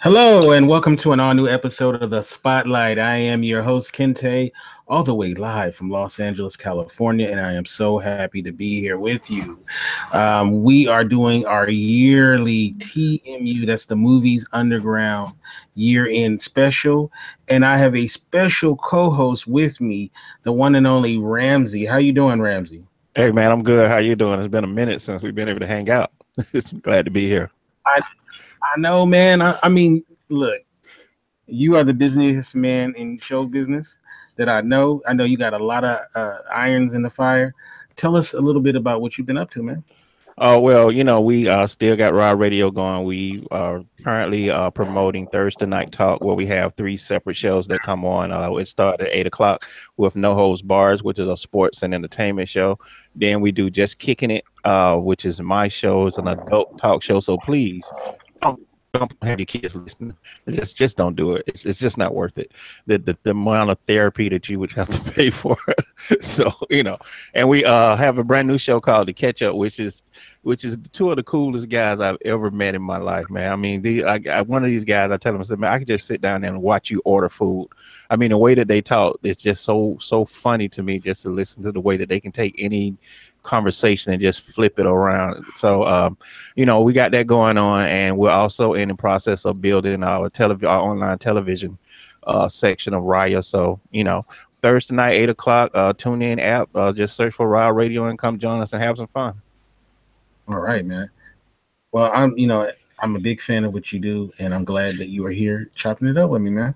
Hello and welcome to an all-new episode of The Spotlight. I am your host, Kente, all the way live from Los Angeles, California, and I am so happy to be here with you. We are doing our yearly TMU, that's the Movies Underground year-end special, and I have a special co-host with me, the one and only Ramsey. How you doing, Ramsey? Hey, man, I'm good. How you doing? It's been a minute since we've been able to hang out. It's glad to be here. I know, man. I mean, look, you are the busiest man in show business that I know. I know you got a lot of irons in the fire. Tell us a little bit about what you've been up to, man. Oh, well, we still got Raw Radio going. We are currently promoting Thursday Night Talk, where we have three separate shows that come on. It started at 8 o'clock with No Holds Bars, which is a sports and entertainment show. Then we do Just Kicking It, which is my show. It's an adult talk show. So please don't have your kids listening. Just don't do it. It's just not worth it. The amount of therapy that you would have to pay for. So and we have a brand new show called The Catch Up, which is two of the coolest guys I've ever met in my life, man. I mean, one of these guys, I tell him, I said, man, I could just sit down and watch you order food. I mean, the way that they talk, it's just so funny to me just to listen to the way that they can take any conversation and just flip it around. So we got that going on, and we're also in the process of building our online television section of Raya. So Thursday night 8 o'clock, tune in app, just search for Raya Radio and come join us and have some fun. All right, man. Well, I'm a big fan of what you do, and I'm glad that you are here chopping it up with me, man.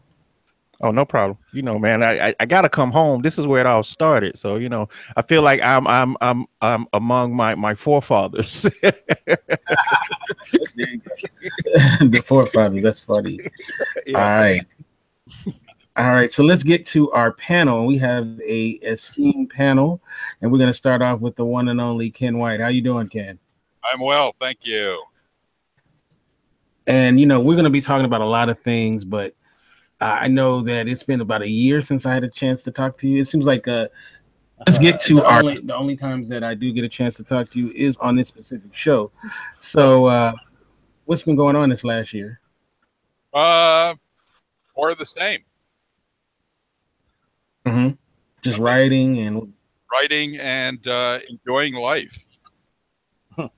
Oh, no problem. Man, I gotta come home. This is where it all started. So, I feel like I'm among my forefathers. The forefathers, that's funny. Yeah. All right. So let's get to our panel. We have a esteemed panel, and we're gonna start off with the one and only Ken White. How you doing, Ken? I'm well, thank you. And we're gonna be talking about a lot of things, but I know that it's been about a year since I had a chance to talk to you. It seems like let's get to the only times that I do get a chance to talk to you is on this specific show. So what's been going on this last year? More of the same. Mm-hmm. Just writing and enjoying life. Just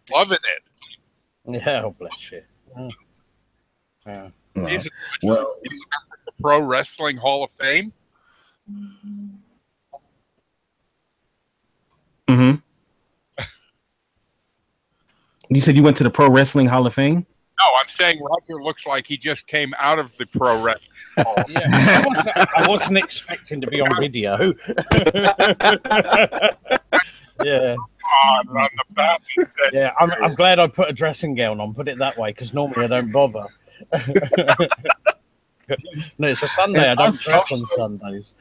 loving it. Yeah, oh, bless you. He's the Pro Wrestling Hall of Fame. Mm-hmm. You said you went to the Pro Wrestling Hall of Fame? No, I'm saying Roger looks like he just came out of the Pro Wrestling Hall. Yeah, I wasn't expecting to be on video. Yeah. On the back. Yeah, I'm glad I put a dressing gown on, put it that way, because normally I don't bother. No, it's a Sunday. I don't dress on Sundays.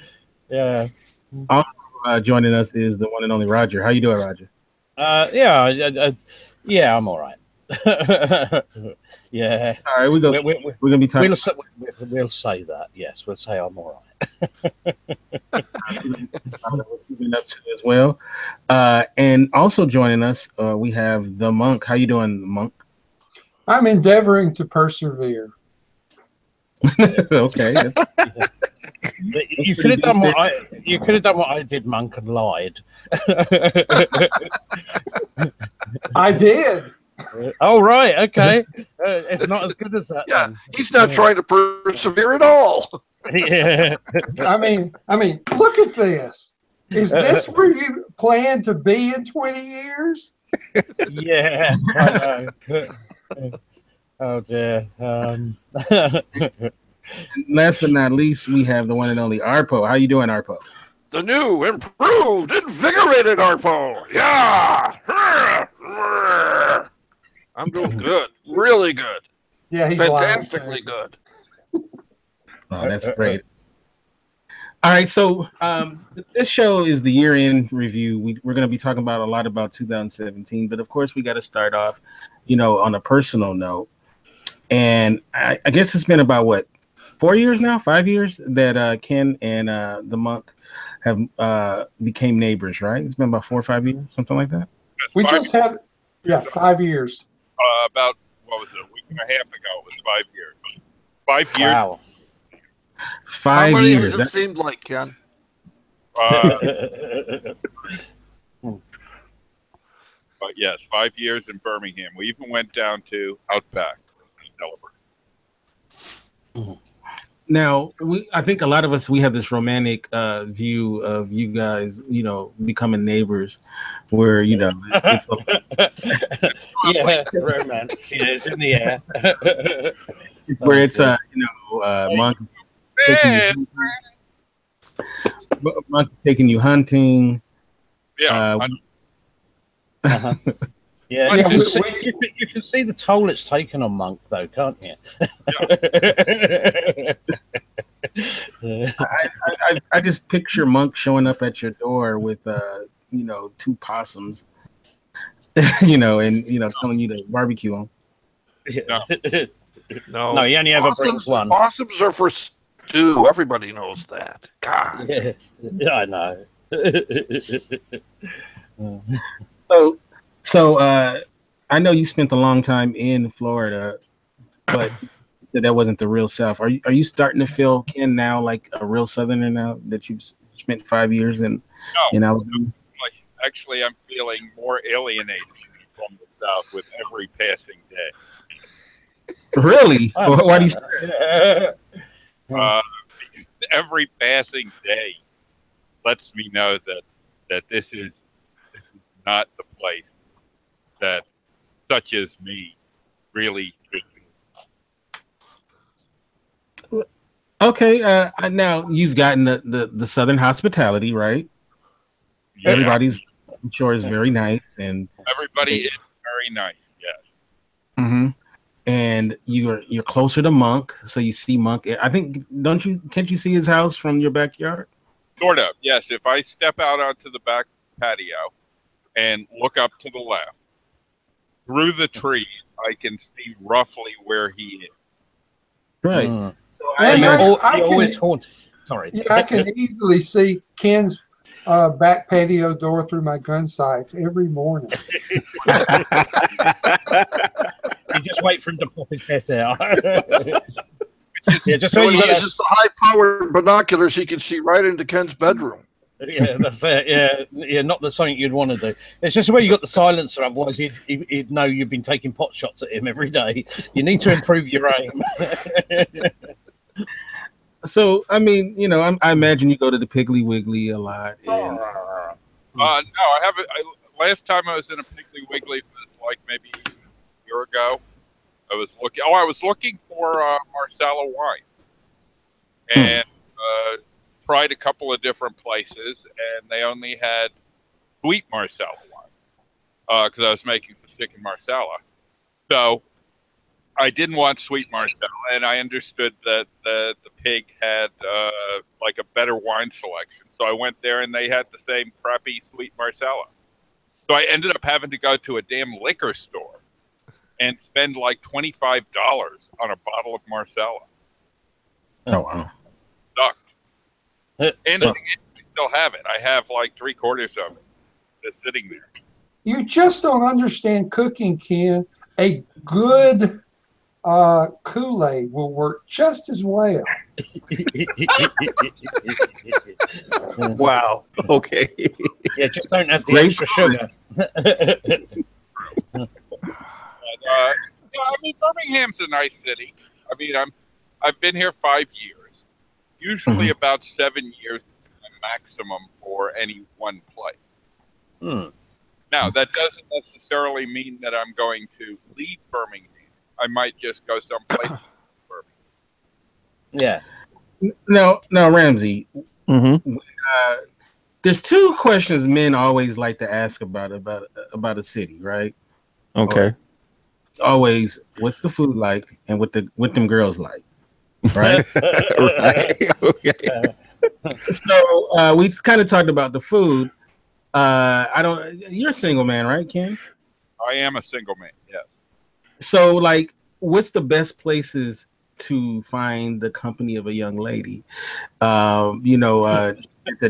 Yeah. Also joining us is the one and only Roger. How you doing, Roger? Yeah, I'm all right. Yeah. All right, we're gonna be talking. We'll say that. Yes, we'll say I'm all right. We've been up to as well, and also joining us, we have the Monk. How you doing, Monk? I'm endeavoring to persevere. Okay. You could have done what I did, Monk, and lied. I did. Oh, right. Okay. It's not as good as that. Yeah, he's not trying to persevere at all. Yeah. I mean, look at this. Is this where you plan to be in 20 years? Yeah. I know. Oh dear. Last but not least, we have the one and only RPO. How you doing, RPO? The new, improved, invigorated RPO. Yeah. I'm doing good. Really good. Yeah, he's fantastically good. Oh, that's great. All right, so this show is the year-end review. We're going to be talking about a lot about 2017, but of course we got to start off, on a personal note. And I guess it's been about 4 years now, 5 years that Ken and the Monk have became neighbors, right? It's been about 4 or 5 years, something like that. We just had, 5 years. About, what was it, a week and a half ago. It was 5 years. 5 years. Wow. How 5 many years. has it seemed like, Ken? But yes, 5 years in Birmingham. We even went down to Outback to celebrate. Now, I think a lot of us, we have this romantic view of you guys, becoming neighbors, where it's Yeah, romance. Yeah, it's in the air. where it's Monk is taking Monk is taking you hunting. Yeah. Uh-huh. Yeah, Yeah, you can see the toll it's taken on Monk, though, can't you? I just picture Monk showing up at your door with two possums, and telling you to barbecue them. No, he only ever brings one. Possums are for stew. Everybody knows that. God. Yeah, I know. So I know you spent a long time in Florida, but that wasn't the real South. Are you starting to feel, Ken, now like a real Southerner now that you've spent 5 years in Alabama? Actually, I'm feeling more alienated from the South with every passing day. Really? Why do you say that? Every passing day lets me know that this is not the place that such as me really should be. Okay, now you've gotten the Southern hospitality, right? Yeah. Everybody's, I'm sure, is very nice, and everybody is very nice. Yes. Mm-hmm. And you're closer to Monk, so you see Monk. I think, can't you see his house from your backyard? Sort of, yes. If I step out onto the back patio and look up to the left, through the trees, I can see roughly where he is. Right. Sorry. Yeah, I can easily see Ken's back patio door through my gun sights every morning. You just wait for him to pop his head out. Yeah, just so when you he got uses the high-powered binoculars, he can see right into Ken's bedroom. Yeah, that's it. Yeah, not the something you'd want to do. It's just where you got the silencer. Otherwise, he'd know you've been taking pot shots at him every day. You need to improve your aim. So, I mean, I imagine you go to the Piggly Wiggly a lot. And... no, I haven't. Last time I was in a Piggly Wiggly was like maybe a year ago. I was looking for Marsala wine, and tried a couple of different places, and they only had sweet Marsala wine because I was making some chicken Marsala. So I didn't want sweet Marsala, and I understood that the Pig had like a better wine selection. So I went there, and they had the same crappy sweet Marsala. So I ended up having to go to a damn liquor store and spend like $25 on a bottle of Marsala. Oh, wow. Sucked. And I still have it. I have like 3/4 of it just sitting there. You just don't understand cooking, Ken. A good Kool-Aid will work just as well. Wow. Okay. Yeah, just don't have the extra sugar. I mean, Birmingham's a nice city. I mean, I've been here 5 years. Usually about 7 years is the maximum for any one place. Now, that doesn't necessarily mean that I'm going to leave Birmingham. I might just go someplace in Birmingham. Yeah. Now, Ramsey, there's two questions men always like to ask about a city, right? Okay. It's always, what's the food like, and what them girls like, right? Right. Okay. So we kind of talked about the food. You're a single man, right, Ken? I am a single man, yes. So, like, what's the best places to find the company of a young lady? The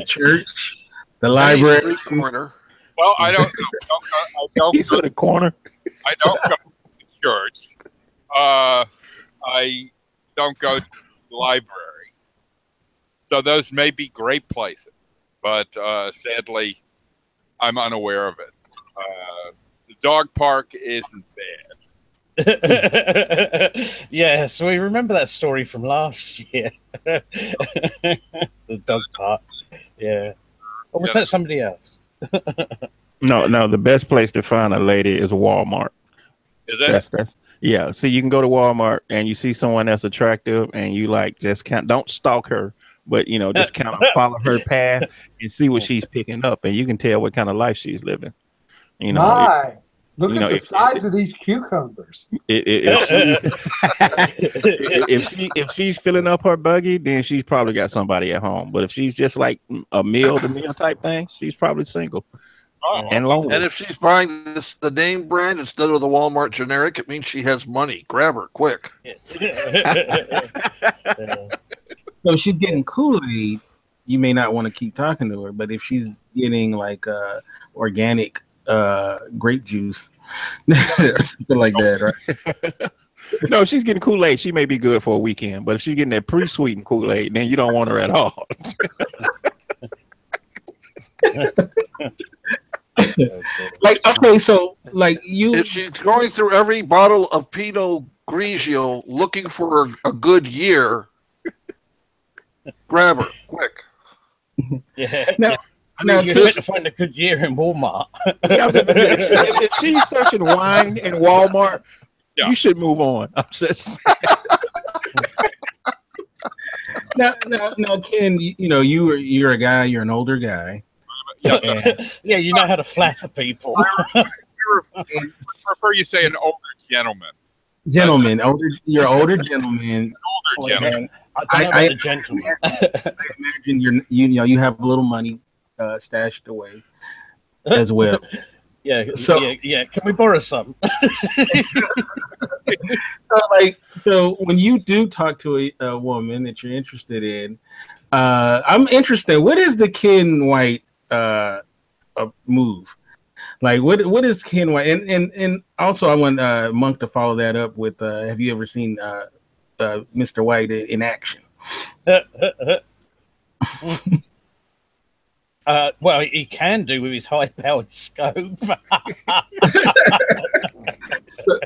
church, the library, corner. Well, I don't know. He's in the corner. I don't go to church. I don't go to the library. So those may be great places, but sadly, I'm unaware of it. The dog park isn't bad. Yeah, so we remember that story from last year. The dog park. Yeah. Or was that somebody else? No, the best place to find a lady is Walmart. Is it? That's yeah. So you can go to Walmart and you see someone that's attractive and you like just don't stalk her, but just kind of follow her path and see what she's picking up, and you can tell what kind of life she's living. Look at the size of these cucumbers. If she's filling up her buggy, then she's probably got somebody at home. But if she's just like a meal to meal type thing, she's probably single. And lonely. And if she's buying the name brand instead of the Walmart generic, it means she has money. Grab her quick. So if she's getting Kool-Aid, you may not want to keep talking to her. But if she's getting like organic grape juice or something like that, right? No, if she's getting Kool-Aid, she may be good for a weekend. But if she's getting that pre-sweetened Kool-Aid, then you don't want her at all. If she's going through every bottle of Pinot Grigio looking for a good year, grab her quick. Yeah. Now, you better find a good year in Walmart. If she's searching wine in Walmart, you should move on. I'm just now, Ken, you're a guy. You're an older guy. Yeah, you know how to flatter people. I prefer you say an older gentleman. You're older gentleman. Older gentleman. I imagine you have a little money stashed away as well. Yeah. Can we borrow some? So when you do talk to a woman that you're interested in, I'm interested. What is the Ken White move? Like what is Ken White? And also I want Monk to follow that up with have you ever seen Mr. White in action? Well, he can do with his high-powered scope.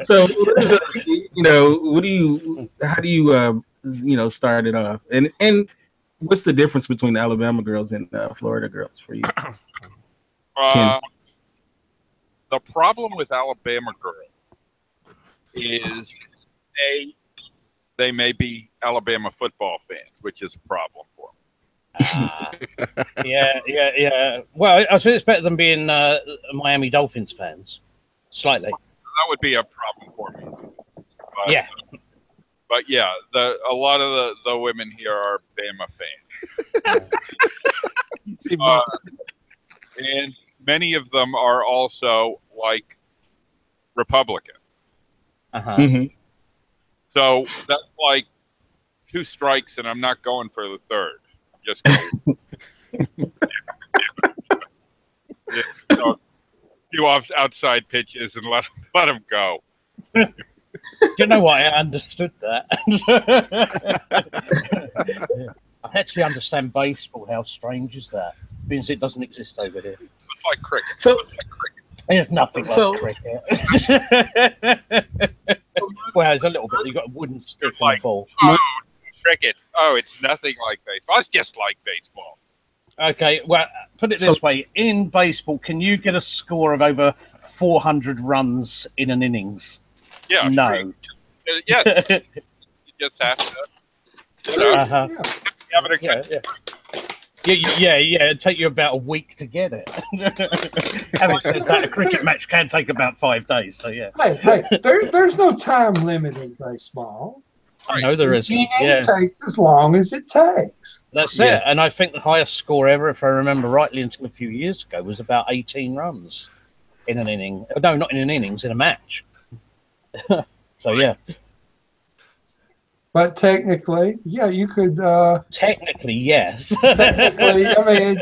So how do you start it off? And what's the difference between the Alabama girls and Florida girls for you? The problem with Alabama girls is they may be Alabama football fans, which is a problem for them. Yeah. Well, I think it's better than being Miami Dolphins fans. Slightly. That would be a problem for me. But yeah, a lot of the women here are Bama fans. And many of them are also like Republican. Mm-hmm. So that's like 2 strikes, and I'm not going for the third. I'm just going. Few outside pitches and let them go. Do you know what? I understood that. I actually understand baseball. How strange is that? Means it doesn't exist over here. It's like cricket. There's nothing like cricket. Well, it's a little bit. You've got a wooden stick and a ball. Oh, cricket. Oh, it's nothing like baseball. It's just like baseball. Okay, well, put it this way. In baseball, can you get a score of over 400 runs in an innings? Yeah. No. Sure. Yes. You just have to. It'd take you about a week to get it. Having said that, a cricket match can take about 5 days, so yeah. Hey, there's no time limit in baseball. I know there isn't. It takes as long as it takes. That's it. And I think the highest score ever, if I remember rightly, until a few years ago, was about 18 runs in an inning. No, not in an innings, in a match. So, yeah. But technically, you could. Technically, yes. Technically, I mean,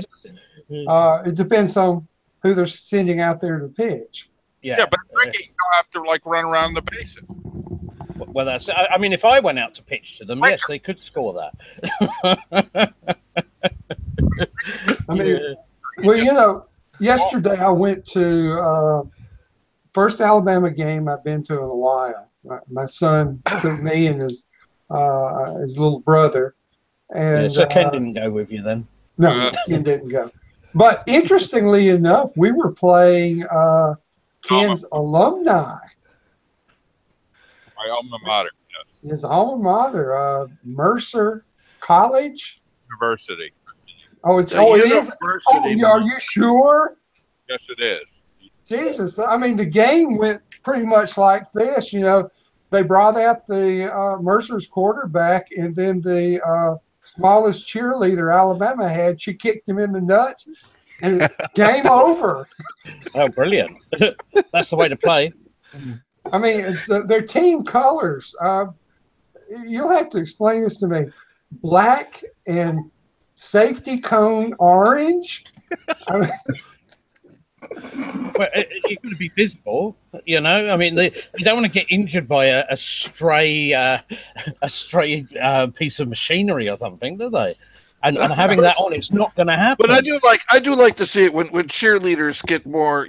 it depends on who they're sending out there to pitch. Yeah, but cricket, you don't have to run around the bases. Well, that's. I mean, if I went out to pitch to them, yes, they could score that. I mean, well, yesterday I went to first Alabama game I've been to in a while. My son took me and his little brother, and so Ken didn't go with you then. No, Ken didn't go. But interestingly enough, we were playing Ken's alumni. My alma mater. Yes. His alma mater, Mercer College University. Oh, it is. Oh, are you sure? Yes, it is. Jesus, I mean, the game went pretty much like this. They brought out the Mercer's quarterback, and then the smallest cheerleader Alabama had, she kicked him in the nuts, and game over. Oh, brilliant! That's the way to play. I mean, it's their team colors. You'll have to explain this to me. Black and safety cone orange. I mean, well, you're going to be visible, I mean, they don't want to get injured by a stray piece of machinery or something, do they? And having that on, it's not going to happen. But I do like to see it when cheerleaders get more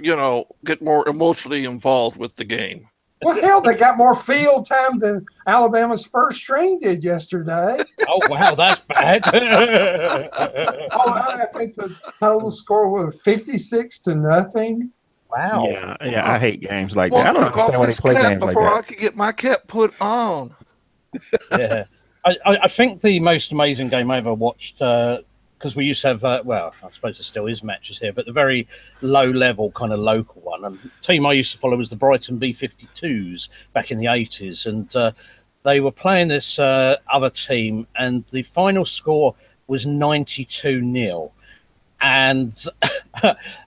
emotionally involved with the game. Well, hell, they got more field time than Alabama's first string did yesterday. Oh, wow, that's bad. I think the total score was 56-0. Wow. Yeah, I hate games like that. I don't understand why they play games like that. Before I could get my cap put on. Yeah. I think the most amazing game I ever watched, because we used to have, I suppose there still is matches here, but the very low-level kind of local one. And the team I used to follow was the Brighton B-52s back in the 80s. And they were playing this other team, and the final score was 92-0. And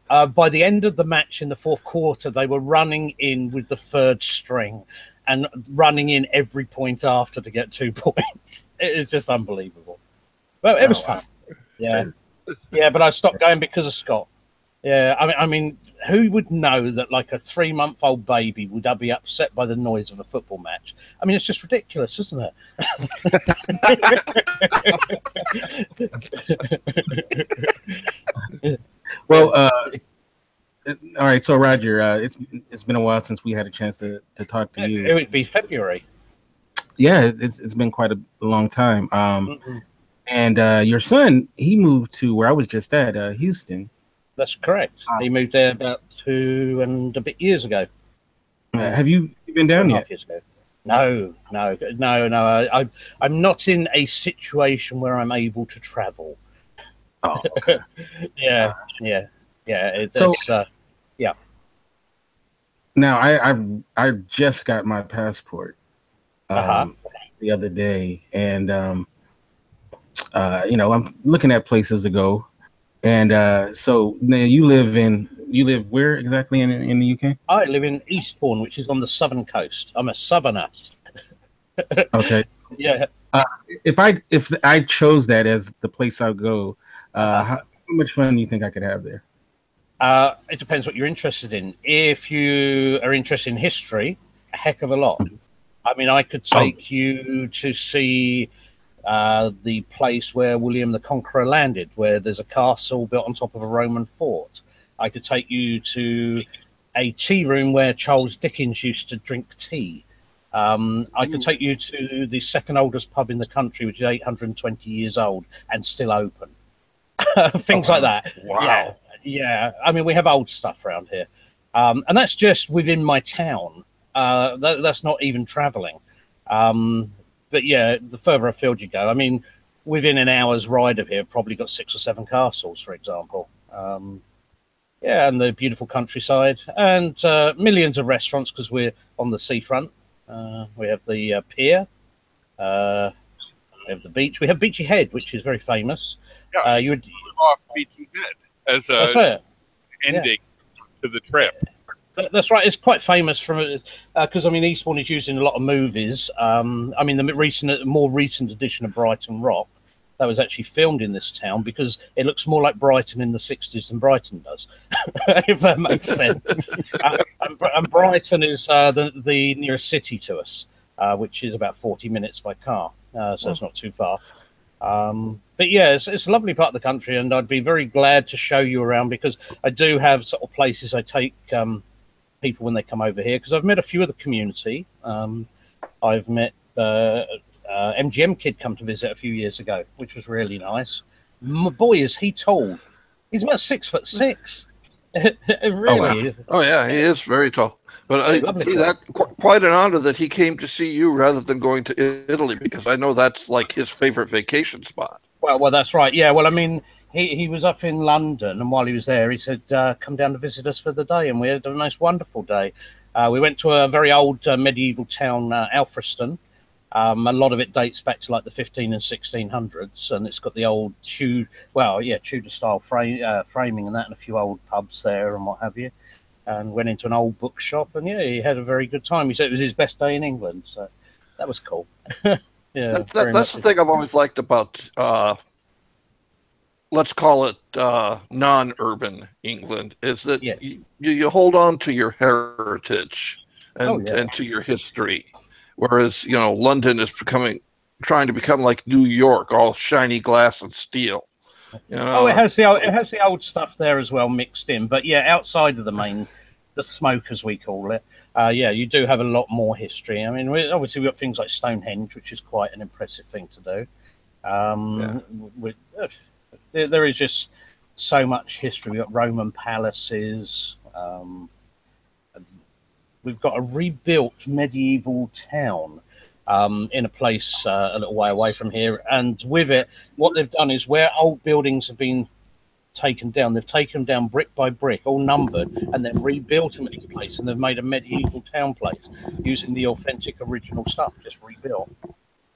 by the end of the match in the fourth quarter, they were running in with the third string and running in every point after to get 2 points. It was just unbelievable. Well, it was fun. Yeah, but I stopped going because of Scott. Yeah, I mean, who would know that like a 3-month-old baby would be upset by the noise of a football match? I mean, it's just ridiculous, isn't it? Well, all right. So, Roger, it's been a while since we had a chance to talk to you. It would be February. Yeah, it's been quite a long time. And your son, he moved to where I was just at, Houston. That's correct. He moved there about 2 and a bit years ago. Have you been down yet? 2.5 years ago. No. I'm not in a situation where I'm able to travel. Oh, okay. Yeah. Now I just got my passport the other day, and I'm looking at places to go, and so now you live where exactly in the UK? I live in Eastbourne, which is on the southern coast. I'm a southerner. Okay. Yeah. If I chose that as the place I'll go, how much fun do you think I could have there? It depends what you're interested in. If you are interested in history, a heck of a lot. I mean, I could take you to see the place where William the Conqueror landed, where there's a castle built on top of a Roman fort. I could take you to a tea room where Charles Dickens used to drink tea. I could take you to the second oldest pub in the country, which is 820 years old and still open. Things like that. Wow. Yeah. I mean, we have old stuff around here. And that's just within my town. That's not even traveling. But yeah, the further afield you go, I mean, within an hour's ride of here, probably got 6 or 7 castles, for example. And the beautiful countryside and millions of restaurants because we're on the seafront. We have the pier. We have the beach. We have Beachy Head, which is very famous. Yeah, you would off Beachy Head as a ending to the trip. That's right. It's quite famous from because I mean Eastbourne is used in a lot of movies. I mean the more recent edition of Brighton Rock that was actually filmed in this town because it looks more like Brighton in the 60s than Brighton does, if that makes sense. And Brighton is the nearest city to us. which is about 40 minutes by car, so it's not too far. But yeah, it's a lovely part of the country, and I'd be very glad to show you around, because I do have sort of places I take people when they come over here, because I've met a few of the community. I've met MGM Kid come to visit a few years ago, which was really nice. Boy, is he tall. He's about 6'6". Really. Oh yeah, he is very tall. But that's quite an honor that he came to see you rather than going to Italy, because I know that's like his favorite vacation spot. Well, that's right. Yeah, well, I mean, he was up in London, and while he was there, he said, come down to visit us for the day, and we had a nice, wonderful day. We went to a very old medieval town, Alfriston. A lot of it dates back to like the 15 and 1600s, and it's got the old Tudor-style framing and that, and a few old pubs there and what have you. And went into an old bookshop, and yeah, he had a very good time. He said it was his best day in England, so that was cool. Yeah, that's the thing I've always liked about, let's call it non-urban England, is that you hold on to your heritage and to your history. Whereas, London is trying to become like New York, all shiny glass and steel. It has the old stuff there as well mixed in. But yeah, outside of the smoke, as we call it, you do have a lot more history. I mean, obviously we've got things like Stonehenge, which is quite an impressive thing to do. There is just so much history. We've got Roman palaces. We've got a rebuilt medieval town in a place a little way away from here. And with it, what they've done is where old buildings have been taken down, they've taken them down brick by brick, all numbered, and then rebuilt them in each place. And they've made a medieval town place using the authentic original stuff, just rebuilt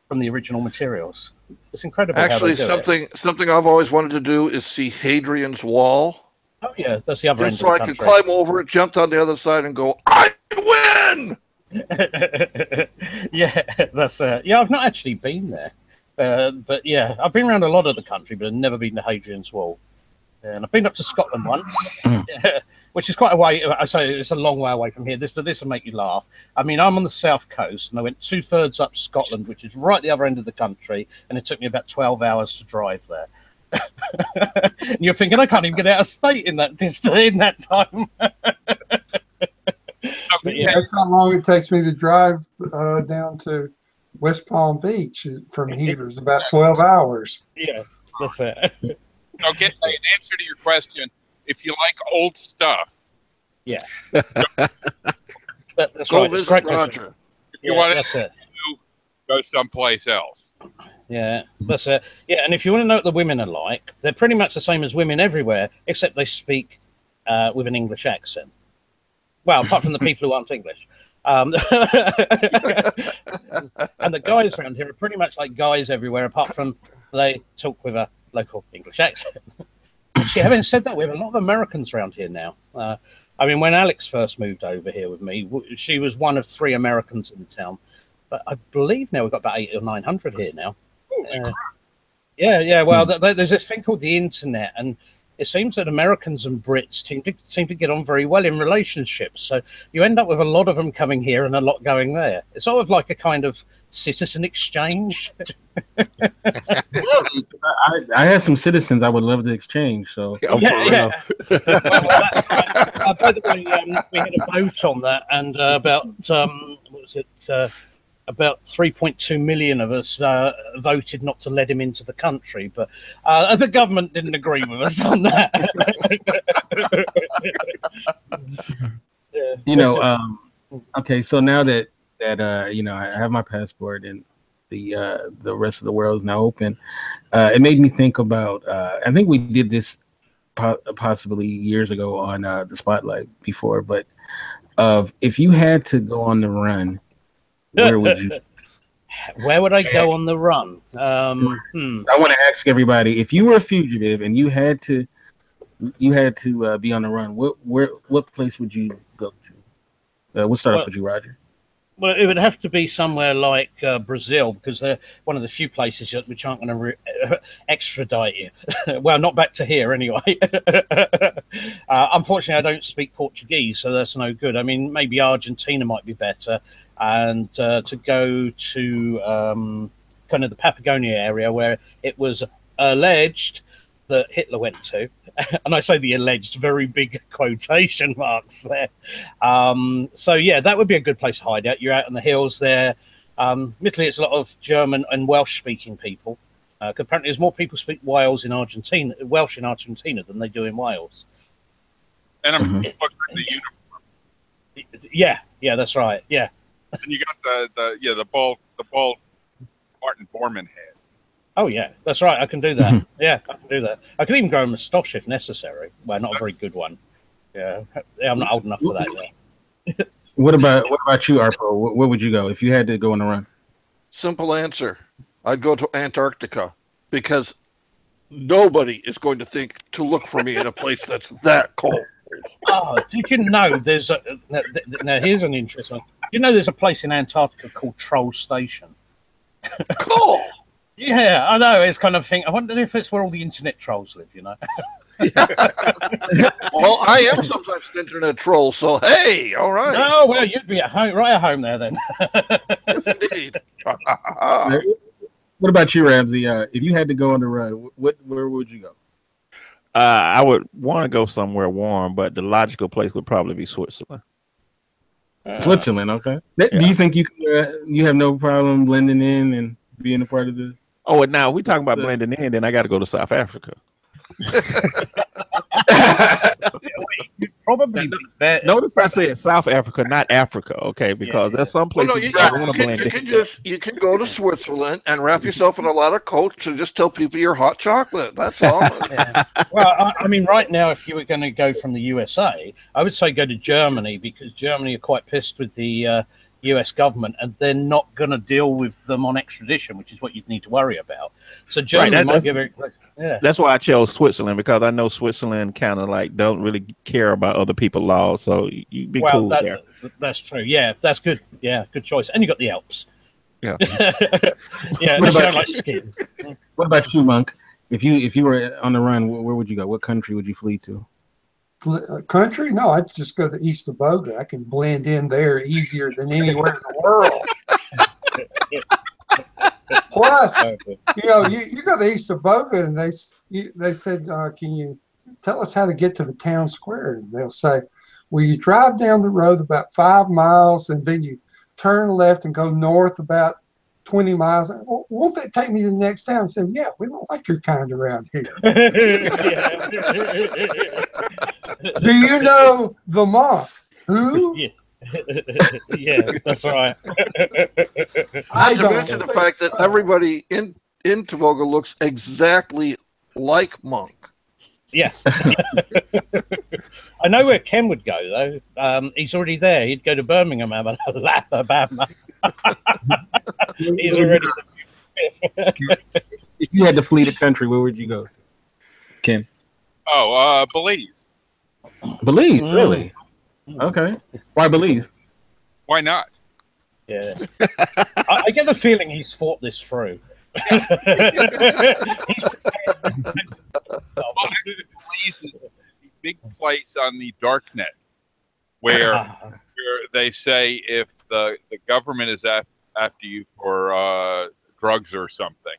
from the original materials. It's incredible. Actually, something I've always wanted to do is see Hadrian's Wall. Oh yeah, that's the other end of the country. So I could climb over it, jump on the other side, and go, I win! Yeah, that's yeah. I've not actually been there, but yeah, I've been around a lot of the country, but I've never been to Hadrian's Wall. And I've been up to Scotland once, which is quite a way. I say it's a long way away from here. This will make you laugh. I mean, I'm on the south coast, and I went 2/3 up Scotland, which is right the other end of the country, and it took me about 12 hours to drive there. And you're thinking, I can't even get out of state in that time. That's how long it takes me to drive down to West Palm Beach from here. It's about 12 hours. Yeah, that's it. Okay, an answer to your question, if you like old stuff. Yeah. That's right. Visit Roger. If you want to go someplace else. Yeah, that's it. Yeah, and if you want to know what the women are like, they're pretty much the same as women everywhere, except they speak with an English accent. Well, apart from the people who aren't English. And the guys around here are pretty much like guys everywhere, apart from they talk with a local English accent. Actually, having said that, we have a lot of Americans around here now. I mean, when Alex first moved over here with me, she was one of 3 Americans in the town. But I believe now we've got about 800 or 900 here now. Yeah. Well, there's this thing called the internet, and it seems that Americans and Brits seem to get on very well in relationships. So you end up with a lot of them coming here and a lot going there. It's sort of like a kind of citizen exchange. I have some citizens I would love to exchange. So yeah. By the way, we had a vote on that, and about what was it? About 3.2 million of us voted not to let him into the country, but the government didn't agree with us on that. Okay, so now that I have my passport and the rest of the world is now open, it made me think about. I think we did this possibly years ago on the Spotlight before, but if you had to go on the run. Where would you? Where would I go on the run? I want to ask everybody: if you were a fugitive and you had to be on the run, what place would you go to? We'll start off with you, Roger. Well, it would have to be somewhere like Brazil, because they're one of the few places which aren't going to extradite you. Well, not back to here anyway. Unfortunately, I don't speak Portuguese, so that's no good. I mean, maybe Argentina might be better. and to go to kind of the Patagonia area where it was alleged that Hitler went to. And I say the alleged, very big quotation marks there. So, yeah, that would be a good place to hide out. You're out in the hills there. Admittedly, it's a lot of German and Welsh-speaking people. Apparently, there's more people speak Welsh in Argentina than they do in Wales. And I'm looking at the uniform. Yeah, that's right. Yeah. And you got the bald Martin Bormann head. Oh yeah, that's right. I can do that. Yeah, I can do that. I can even grow a moustache if necessary. Well, not a very good one. Yeah, I'm not old enough for that yet. What about you, RPO? Where would you go if you had to go on a run? Simple answer. I'd go to Antarctica because nobody is going to think to look for me in a place that's that cold. Oh, did you know there's now here's an interesting one. You know there's a place in Antarctica called Troll Station. Cool. Yeah, I know. It's kind of thing. I wonder if it's where all the internet trolls live, you know. Well, I am sometimes an internet troll, so hey, all right. Oh, well, you'd be at home, right at home there then. Yes, indeed. What about you, Ramsey? If you had to go on the run, where would you go? I would want to go somewhere warm, but the logical place would probably be Switzerland. Switzerland, okay. Yeah. Do you think you have no problem blending in and being a part of this? Oh, and now we talking about blending in, then I got to go to South Africa. Probably Notice I said South Africa, not Africa, okay? Because there's some places you can go to Switzerland and wrap yourself in a lot of coats and just tell people you're hot chocolate. That's all. Well, I mean, right now, if you were going to go from the USA, I would say go to Germany because Germany are quite pissed with the US government and they're not going to deal with them on extradition, which is what you'd need to worry about. So Germany might be very close. Yeah. That's why I chose Switzerland because I know Switzerland kind of like don't really care about other people's laws, so you'd be cool there. That's true. Yeah, that's good. Yeah, good choice. And you got the Alps. Yeah. Yeah. What about like skiing. What about you, Monk? If you were on the run, where would you go? What country would you flee to? Country? No, I'd just go to East Boga. I can blend in there easier than anywhere in the world. Plus, you go to East Boga and they said, can you tell us how to get to the town square? And they'll say, well, you drive down the road about 5 miles and then you turn left and go north about 20 miles. Well, won't that take me to the next town? I said, yeah, we don't like your kind around here. Do you know the monk? Who? Yeah. Yeah, that's right. Not to mention the fact that everybody in Tobago looks exactly like Monk. Yeah. I know where Ken would go, though. He's already there. He'd go to Birmingham, Alabama. He's already. If you had to flee the country, where would you go, Ken? Oh, Belize. Belize, really? Okay. Why Belize? Why not? Yeah. I get the feeling he's thought this through. Belize is a big place on the darknet where they say if the government is after you for drugs or something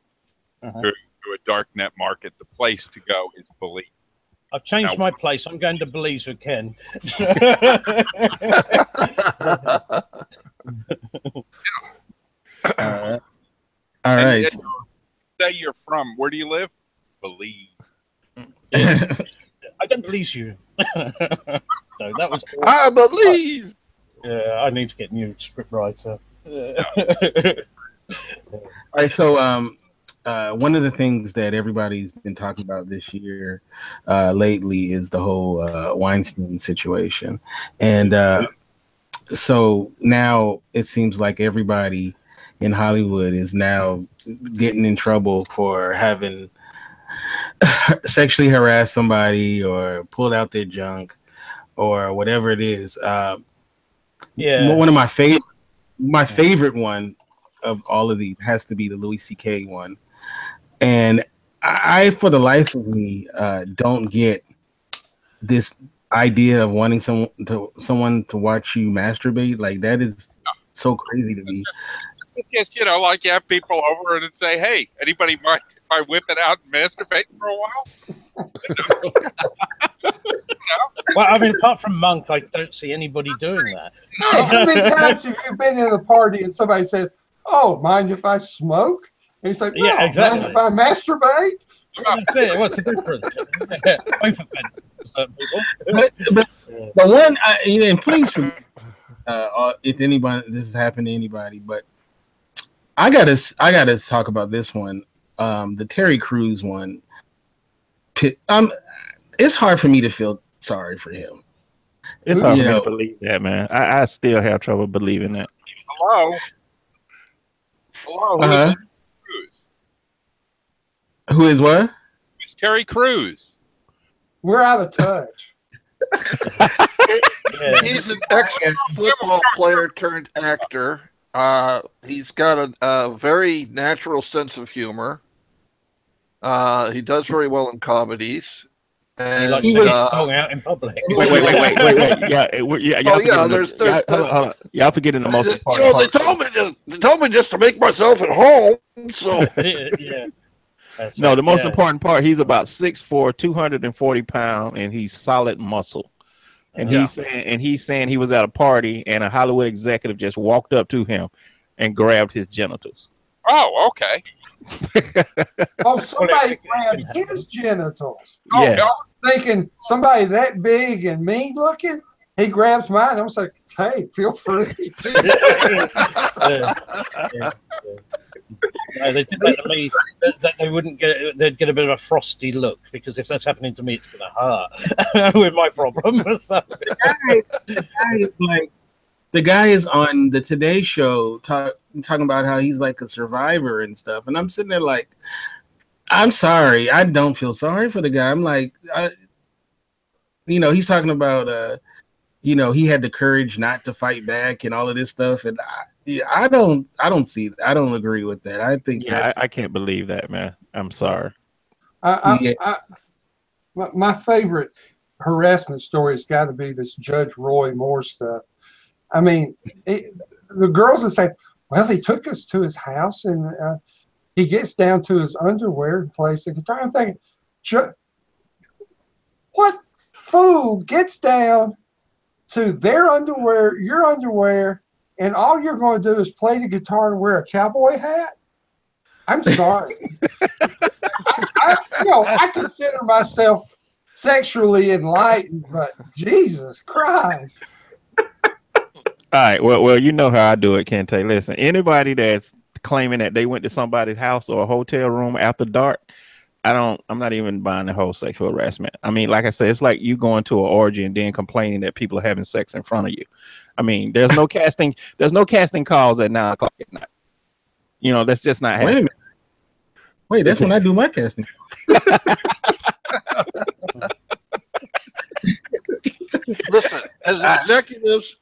through a darknet market, the place to go is Belize. I've changed my place. I'm going to Belize with Ken. All right. Say you're from. Where do you live? Belize. I don't believe you. So that was. I believe. Yeah, I need to get a new script writer. All right. So, one of the things that everybody's been talking about this year lately is the whole Weinstein situation. And so now it seems like everybody in Hollywood is now getting in trouble for having sexually harassed somebody or pulled out their junk or whatever it is. Yeah. One of my favorite one of all of these has to be the Louis C.K. one. And I, for the life of me, don't get this idea of wanting someone to watch you masturbate. Like that is so crazy to me. It's just, you know, like you have people over and say, "Hey, anybody mind if I whip it out and masturbate for a while?" Well, I mean, apart from Monk, I don't see anybody doing that. Hey, how many times have you been in a party and somebody says, "Oh, mind if I smoke?" And you say, "No, Yeah, exactly. mind if I masturbate?" What's the difference? But one, and please, if anybody, this has happened to anybody, but I gotta talk about this one, the Terry Crews one. It's hard for me to feel sorry for him. It's hard for me to believe that, man. I still have trouble believing that. Hello. Uh-huh. Who is what? Who's Terry Crews? We're out of touch. He's an ex-football player turned actor. He's got a very natural sense of humor. He does very well in comedies. And he likes singing song out in public. Wait. Yeah. Hold on. Y'all forgetting the most important part. They told me just to make myself at home. So yeah. No, the most important part, he's about 6'4", 240 pounds, and he's solid muscle. And he's saying he was at a party and a Hollywood executive just walked up to him and grabbed his genitals. Oh, okay. Oh, somebody grabbed his genitals. Oh, yes. no. I was thinking somebody that big and mean looking, he grabs mine. I was like, "Hey, feel free." No, they did that to me. That they wouldn't get. They'd get a bit of a frosty look because if that's happening to me, it's going to hurt. With my problem, so. The guy is on the Today Show talking about how he's like a survivor and stuff, and I'm sitting there like, I'm sorry, I don't feel sorry for the guy. I'm like, he's talking about, he had the courage not to fight back and all of this stuff, and I don't agree with that. I think I can't believe that, man. I'm sorry. My favorite harassment story has got to be this Judge Roy Moore stuff. I mean, the girls would say, "Well, he took us to his house and he gets down to his underwear and plays the guitar." I'm thinking, what fool gets down to their underwear, your underwear, and all you're going to do is play the guitar and wear a cowboy hat? I'm sorry. I consider myself sexually enlightened, but Jesus Christ. All right, well, you know how I do it, Kente. Listen, anybody that's claiming that they went to somebody's house or a hotel room after dark, I'm not even buying the whole sexual harassment. I mean, like I said, it's like you going to an orgy and then complaining that people are having sex in front of you. I mean, there's no casting calls at 9 o'clock at night. That's just not happening. Wait, that's when I do my casting. Listen, as executives,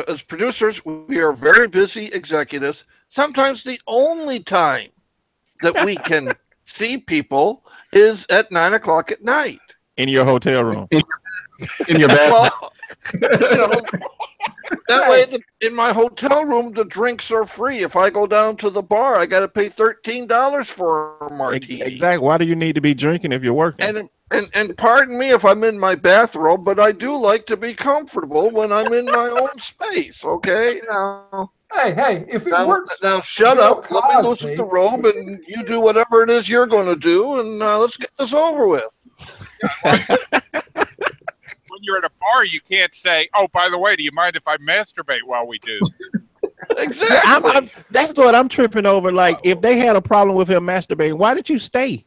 as producers, we are very busy executives. Sometimes the only time that we can see people is at 9 o'clock at night. In your hotel room. In your bathroom. Well, that way, in my hotel room, the drinks are free. If I go down to the bar, I got to pay $13 for a martini. Exactly. Why do you need to be drinking if you're working? And pardon me if I'm in my bathrobe, but I do like to be comfortable when I'm in my own space. Okay, now. Hey! If it works. Now shut up. Let me loosen the robe, and you do whatever it is you're going to do, and let's get this over with. When you're at a bar, you can't say, "Oh, by the way, do you mind if I masturbate while we do?" Exactly. That's what I'm tripping over. Like, if they had a problem with him masturbating, why did you stay?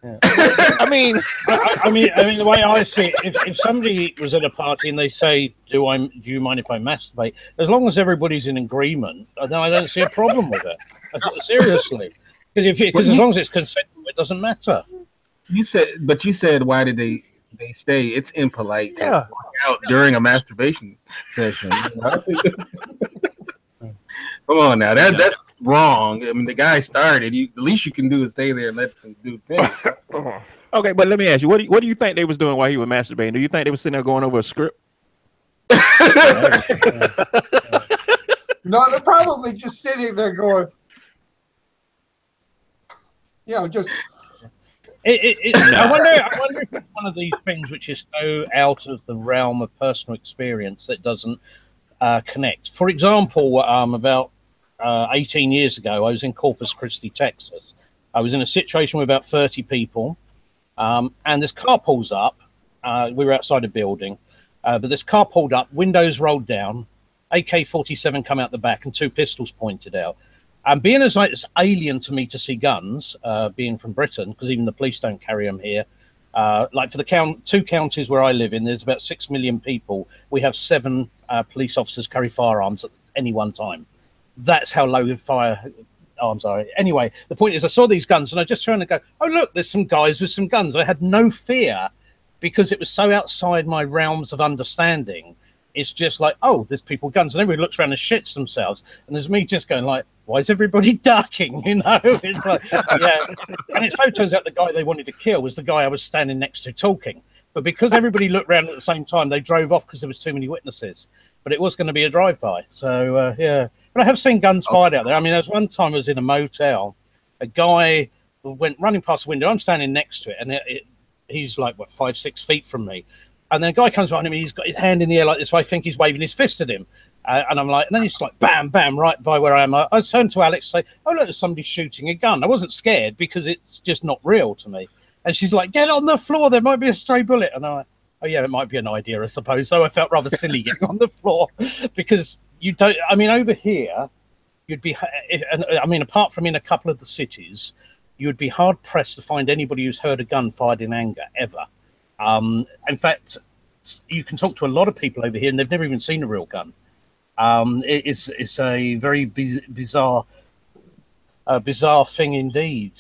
Yeah. I mean, the way I see it, if somebody was at a party and they say, "Do you mind if I masturbate?" As long as everybody's in agreement, then I don't see a problem with it. Seriously, because as long as it's consensual, it doesn't matter. You said why did they stay? It's impolite to walk out during a masturbation session. Come on now, that's wrong. I mean, the guy started. The least you can do is stay there and let the dude finish. Okay, but let me ask you, what do you think they was doing while he was masturbating? Do you think they was sitting there going over a script? No, they're probably just sitting there going, just. I wonder if it's one of these things which is so out of the realm of personal experience that doesn't connect. For example, about 18 years ago, I was in Corpus Christi, Texas. I was in a situation with about 30 people, and this car pulls up. We were outside a building, but this car pulled up, windows rolled down, AK-47 come out the back, and 2 pistols pointed out. And being as like it's alien to me to see guns, being from Britain, because even the police don't carry them here. Like for the 2 counties where I live in, there's about 6 million people. We have 7 police officers carry firearms at any one time. That's how low firearms are. Anyway, the point is I saw these guns and I just trying to go, oh, look, there's some guys with some guns. I had no fear because it was so outside my realms of understanding. It's just like, oh, there's people with guns. And everybody looks around and shits themselves. And there's me just going like, why is everybody ducking? It's like, yeah. And it so turns out the guy they wanted to kill was the guy I was standing next to talking. But because everybody looked around at the same time, they drove off because there was too many witnesses. But it was going to be a drive-by. So, yeah. But I have seen guns fired out there. I mean, there was one time I was in a motel. A guy went running past the window. I'm standing next to it. And he's like, 5-6 feet from me. And then a guy comes behind him. He's got his hand in the air like this. So I think he's waving his fist at him. And I'm like, and then he's like, bam, bam, right by where I am. I turned to Alex and say, oh, look, there's somebody shooting a gun. I wasn't scared because it's just not real to me. And she's like, get on the floor. There might be a stray bullet. And I'm like, oh, yeah, it might be an idea, I suppose. So I felt rather silly getting on the floor because you don't, I mean, over here, you'd be, I mean, apart from in a couple of the cities, you would be hard pressed to find anybody who's heard a gun fired in anger ever. In fact, you can talk to a lot of people over here and they've never even seen a real gun. It's a very bizarre thing indeed.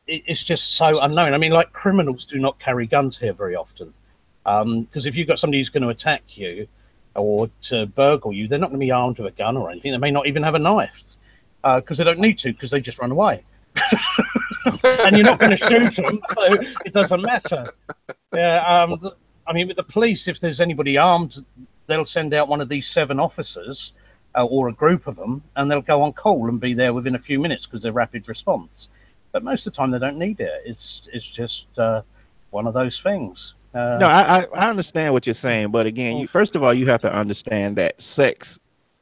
It's just so unknown. I mean, like criminals do not carry guns here very often because if you've got somebody who's going to attack you or to burgle you, they're not going to be armed with a gun or anything. They may not even have a knife because they don't need to because they just run away. And you're not going to shoot them, so it doesn't matter. Yeah, I mean, with the police, if there's anybody armed, they'll send out one of these 7 officers or a group of them, and they'll go on call and be there within a few minutes because they're rapid response. But most of the time, they don't need it. It's just one of those things. No, I understand what you're saying, but again, first of all, you have to understand that sex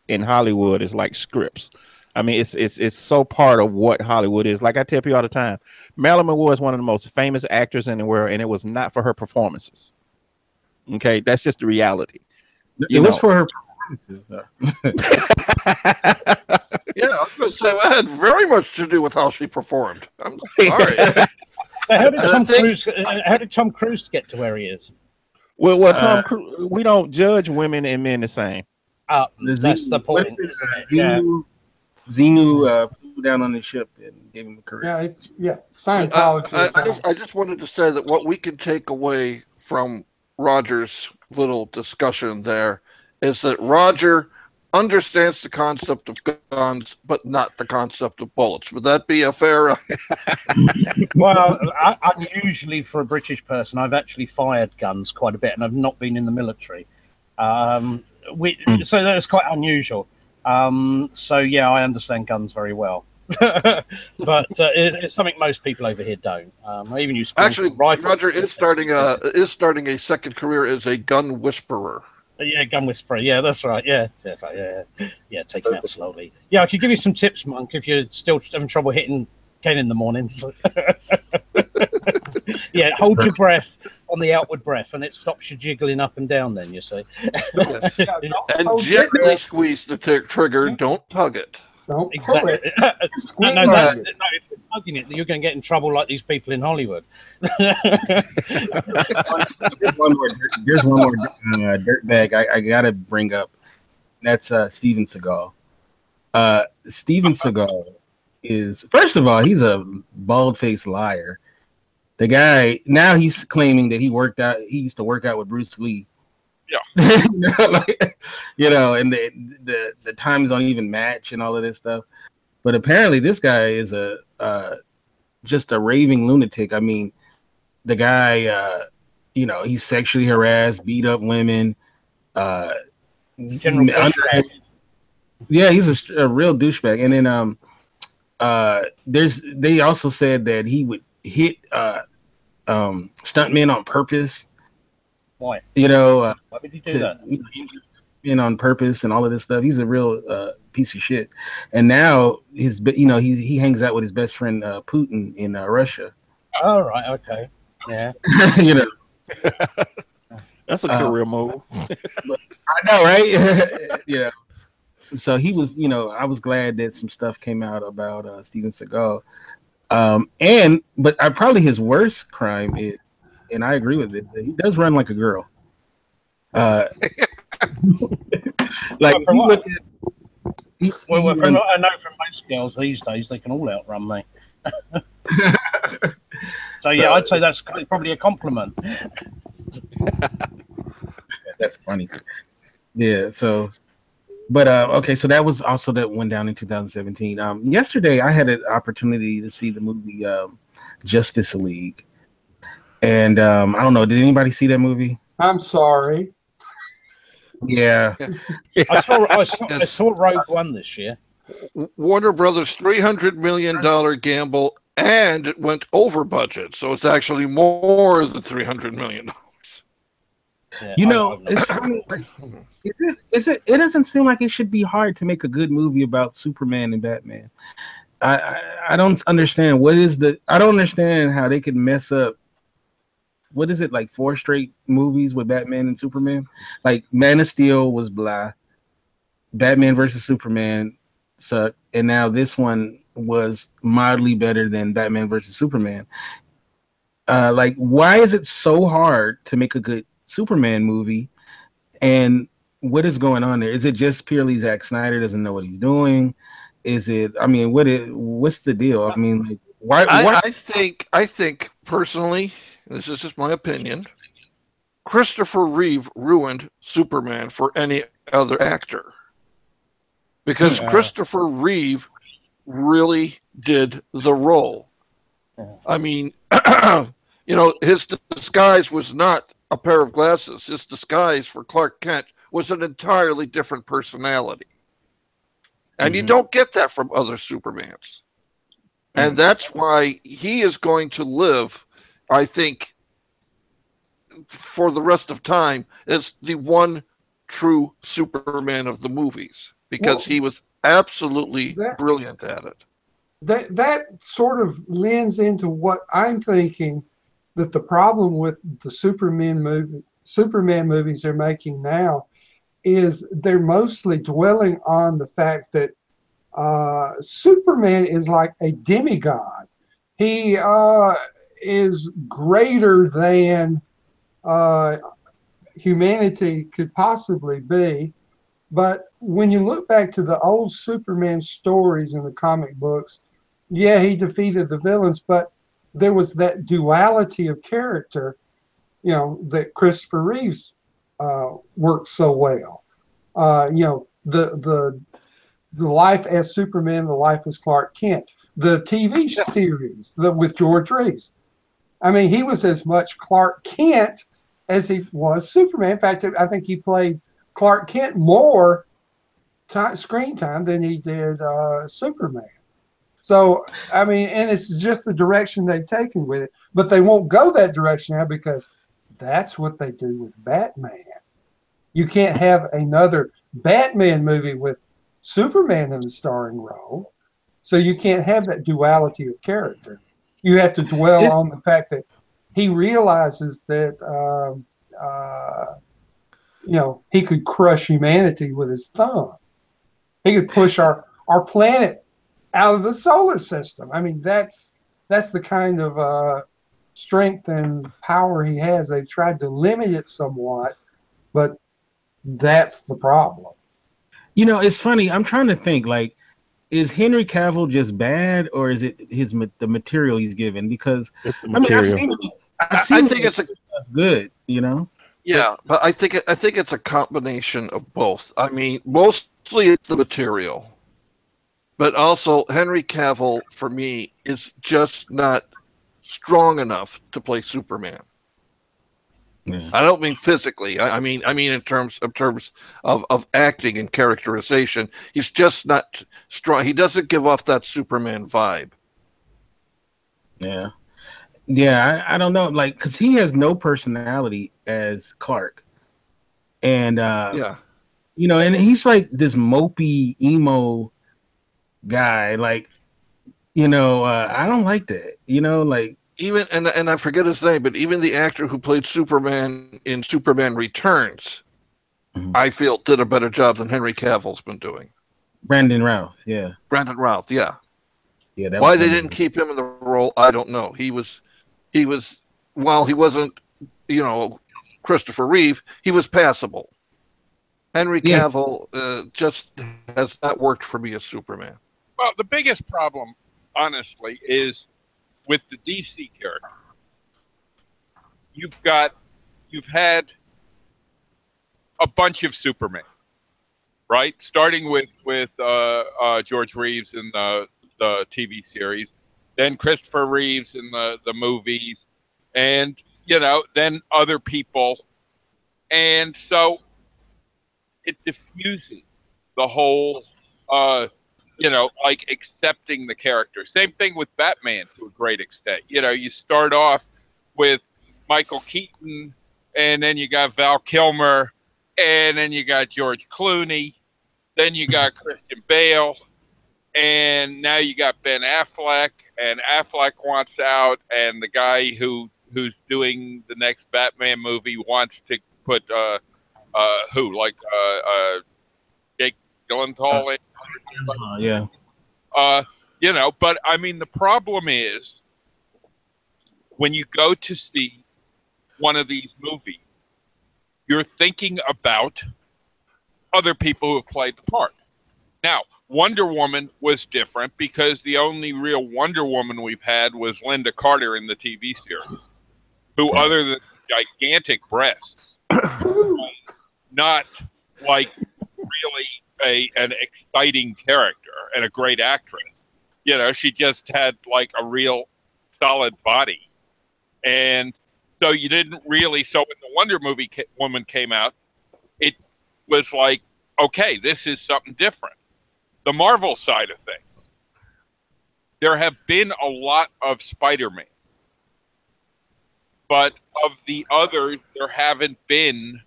in Hollywood is like scripts. I mean, it's so part of what Hollywood is. Like I tell people all the time, Marilyn Monroe is one of the most famous actors in the world, and it was not for her performances. Okay, that's just the reality. It was for her performances, though. Yeah, I was going to say that had very much to do with how she performed. I'm sorry. How did Tom Cruise get to where he is? Well, Tom Cruise, we don't judge women and men the same. That's the point. Xenu flew down on the ship and gave him a career. Yeah, Scientology. I just wanted to say that what we can take away from Roger's little discussion there is that Roger understands the concept of guns, but not the concept of bullets. Would that be a fair? Well, unusually for a British person, I've actually fired guns quite a bit, and I've not been in the military. So that's quite unusual. So yeah, I understand guns very well. But it's something most people over here don't. I even use actually. Rifle. Roger is starting a second career as a gun whisperer. Yeah, gun whisperer. Yeah, that's right. Yeah, that's right. Yeah. Take it out slowly. Yeah, I could give you some tips, Monk, if you're still having trouble hitting Ken in the mornings. Yeah, hold your breath on the outward breath, and it stops you jiggling up and down. Then you see. And gently squeeze the trigger. Don't tug it. Don't pull it. No, if you're tugging it, you're going to get in trouble like these people in Hollywood. There's one more dirtbag I got to bring up. That's Steven Seagal. Steven Seagal is, first of all, he's a bald-faced liar. The guy, now he's claiming that he used to work out with Bruce Lee. Yeah. And the times don't even match and all of this stuff. But apparently this guy is just a raving lunatic. I mean, the guy, he's sexually harassed, beat up women, Yeah, he's a real douchebag. And then they also said that he would hit stuntmen on purpose. Why? You know, Why would he do that? Injure men on purpose and all of this stuff. He's a real piece of shit. And now he hangs out with his best friend Putin in Russia. Oh, right, okay, yeah. You know, that's a career move. I know, right? You know, so he was. You know, I was glad that some stuff came out about Steven Seagal. But probably his worst crime is, and I agree with it, that he does run like a girl. Like I know from most girls these days, they can all outrun me. So yeah, I'd say that's probably a compliment. That's funny. Yeah. So, but okay. So that was also that went down in 2017. Yesterday I had an opportunity to see the movie Justice League, and I don't know. Did anybody see that movie? I'm sorry. Yeah. I saw Rogue One this year. Warner Brothers $300 million gamble, and it went over budget, so it's actually more than $300 million. Yeah, it's funny. It doesn't seem like it should be hard to make a good movie about Superman and Batman. I don't understand I don't understand how they could mess up. What is it, like 4 straight movies with Batman and Superman? Like Man of Steel was blah. Batman versus Superman sucked, and now this one was mildly better than Batman versus Superman. Like, why is it so hard to make a good Superman movie? And what is going on there? Is it just purely Zack Snyder doesn't know what he's doing? Is it? I mean, what's the deal? I mean, like, why? I think personally, this is just my opinion, Christopher Reeve ruined Superman for any other actor. Because Christopher Reeve really did the role. I mean, his disguise was not a pair of glasses. His disguise for Clark Kent was an entirely different personality. And you don't get that from other Supermans. And that's why he is going to live, I think, for the rest of time as the one true Superman of the movies. Because he was absolutely brilliant at it. That sort of lends into what I'm thinking, that the problem with the Superman movies they're making now is they're mostly dwelling on the fact that Superman is like a demigod. He is greater than humanity could possibly be. But when you look back to the old Superman stories in the comic books, yeah, he defeated the villains, but there was that duality of character, that Christopher Reeves worked so well. The life as Superman, the life as Clark Kent, the TV series with George Reeves. I mean, he was as much Clark Kent as he was Superman. In fact, I think he played Clark Kent more screen time than he did Superman. So, I mean, and it's just the direction they've taken with it. But they won't go that direction now because that's what they do with Batman. You can't have another Batman movie with Superman in the starring role. So you can't have that duality of character. You have to dwell on the fact that he realizes that he could crush humanity with his thumb. He could push our planet out of the solar system. I mean, that's the kind of strength and power he has. They've tried to limit it somewhat, but that's the problem. It's funny. I'm trying to think, like, is Henry Cavill just bad, or is it the material he's given? Because it's the material. I think it's good, Yeah, but I think it's a combination of both. I mean, mostly it's the material, but also Henry Cavill, for me, is just not strong enough to play Superman. Yeah. I don't mean physically. I mean in terms of acting and characterization. He's just not strong. He doesn't give off that Superman vibe. Yeah. Yeah, I don't know, like, because he has no personality as Clark, and Yeah. you know, and he's like this mopey emo guy, like, you know, I don't like that, you know, like Even and I forget his name, but even the actor who played Superman in Superman Returns, I feel did a better job than Henry Cavill's been doing. Brandon Routh, yeah, Brandon Routh, yeah. yeah, Why that they movie didn't was, keep him in the role, I don't know. He was while he wasn't, you know, Christopher Reeve, he was passable. Henry yeah, Cavill just has not worked for me as Superman. Well, the biggest problem, honestly, is with the DC character. You've had a bunch of Superman, right? Starting with George Reeves in the TV series, then Christopher Reeves in the movies, and you know, then other people, and so it diffuses the whole, uh, you know, like accepting the character. Same thing with Batman to a great extent. You know, you start off with Michael Keaton, and then you got Val Kilmer, and then you got George Clooney, then you got Christian Bale, and now you got Ben Affleck, and Affleck wants out, and the guy who's doing the next Batman movie wants to put who like Jake Gyllenhaal in. yeah, You know, but I mean, the problem is when you go to see one of these movies, you're thinking about other people who have played the part. Now, Wonder Woman was different because the only real Wonder Woman we've had was Linda Carter in the TV series, who, right. other than gigantic breasts, not like really an exciting character and a great actress. You know, she just had like a real solid body. And so you didn't really, so when the Wonder Woman came out, it was like, okay, this is something different. The Marvel side of things, there have been a lot of Spider-Man, but of the others, there haven't been,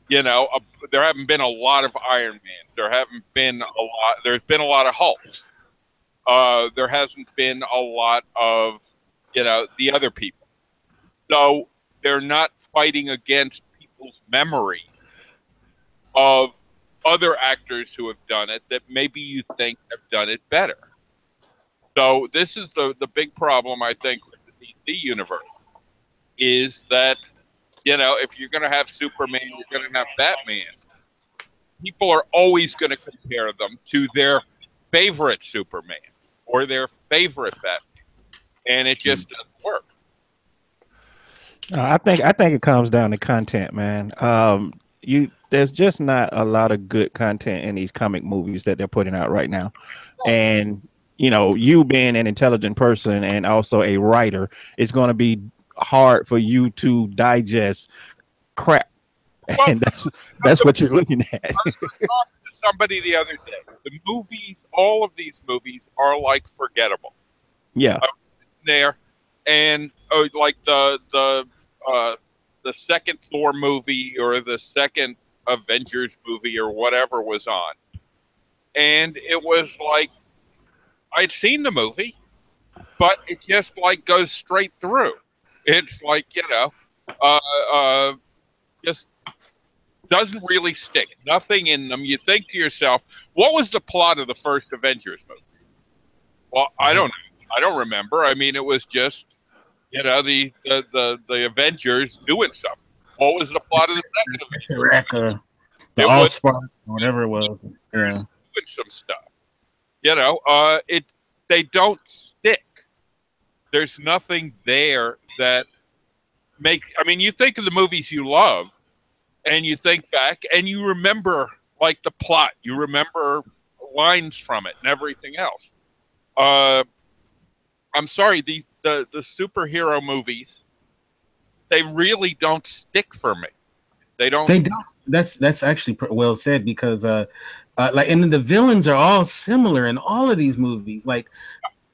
you know, there haven't been a lot of Iron Man. There haven't been a lot. There's been a lot of Hulks. There hasn't been a lot of, you know, the other people. So they're not fighting against people's memory of other actors who have done it that maybe you think have done it better. So this is the big problem, I think, with the DC universe is that, you know, if you're going to have Superman, you're going to have Batman. People are always going to compare them to their favorite Superman or their favorite Batman, and it just doesn't work. I think it comes down to content, man. There's just not a lot of good content in these comic movies that they're putting out right now, and you know, you being an intelligent person and also a writer, it's going to be hard for you to digest crap, Well, and that's what you're looking at. I talked to somebody the other day. The movies, all of these movies, are like forgettable. Yeah, There, and like the second Thor movie or the second Avengers movie or whatever was on, and it was like I'd seen the movie, but it just like goes straight through. It's like, you know, just doesn't really stick. Nothing in them. You think to yourself, what was the plot of the first Avengers movie? Well, I don't know. I don't remember. I mean, it was just, you know, the Avengers doing something. What was the plot of the second Avengers? The It All was Spark, whatever it was. Yeah. doing some stuff. You know, they don't stick. There's nothing there that I mean, you think of the movies you love, and you think back, and you remember like the plot. You remember lines from it and everything else. I'm sorry, the superhero movies they really don't stick for me. They don't. They don't. That's actually well said, because like, and the villains are all similar in all of these movies. Like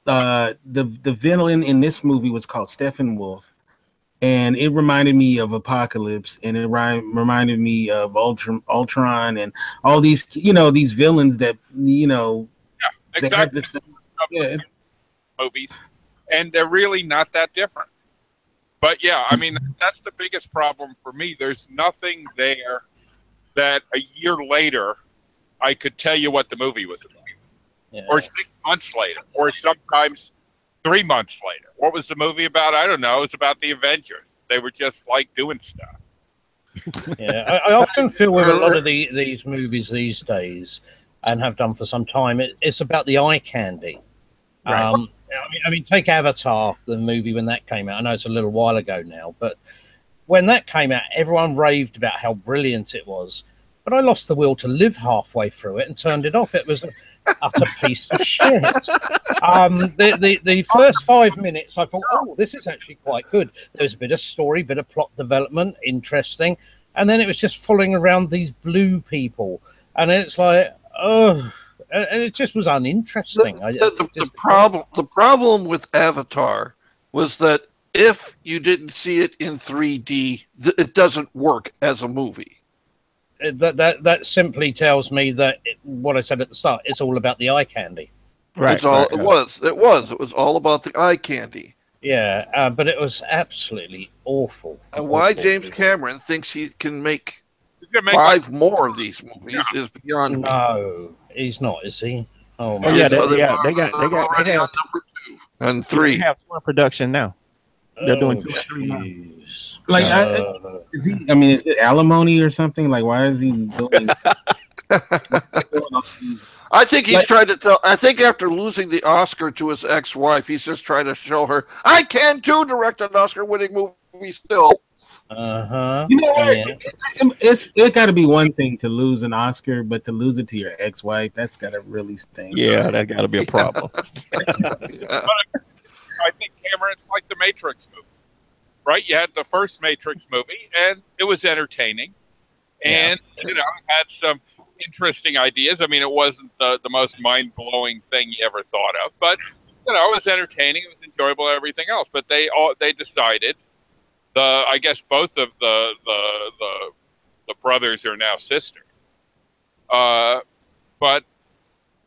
the villain in this movie was called Steppenwolf, and it reminded me of Apocalypse, and it reminded me of Ultron, and all these these villains that exactly. Movies, and they're really not that different. But yeah, I mean, that's the biggest problem for me. There's nothing there that a year later I could tell you what the movie was about, or 6 months later, or sometimes 3 months later. What was the movie about? I don't know. It was about the Avengers. They were just like doing stuff. Yeah, I often feel with a lot of these movies these days, and have done for some time, it's about the eye candy. Right. I mean, take Avatar, the movie, when that came out. I know it's a little while ago now, but when that came out, everyone raved about how brilliant it was. But I lost the will to live halfway through it and turned it off. It was an utter piece of shit. The first 5 minutes, I thought, oh, this is actually quite good. There's a bit of story, bit of plot development, interesting. And then it was just following around these blue people. And it's like, oh... and it just was uninteresting. The problem with Avatar was that if you didn't see it in 3D, it doesn't work as a movie. That simply tells me that what I said at the start, it's all about the eye candy. Right. It was all about the eye candy. Yeah, but it was absolutely awful. And why James Cameron thinks he can make 5 more of these movies is beyond me. No, he's not, is he? Oh my! Yeah, they have number 2 and 3. They have 2 in production now. They're doing 2 or 3 now. Like, is he? I mean, is it alimony or something? Like, why is he doing? I think he's trying to tell. I think after losing the Oscar to his ex-wife, he's just trying to show her, I can too direct an Oscar-winning movie still. Uh-huh. You know what? Yeah. It got to be one thing to lose an Oscar, but to lose it to your ex-wife, that's got to really sting. Yeah, that got to be a problem. Yeah. I think Cameron's like the Matrix movie, right? You had the first Matrix movie, and it was entertaining, and it had some interesting ideas. I mean, it wasn't the most mind-blowing thing you ever thought of, but it was entertaining. It was enjoyable. Everything else, but they decided. I guess both of the brothers are now sisters. But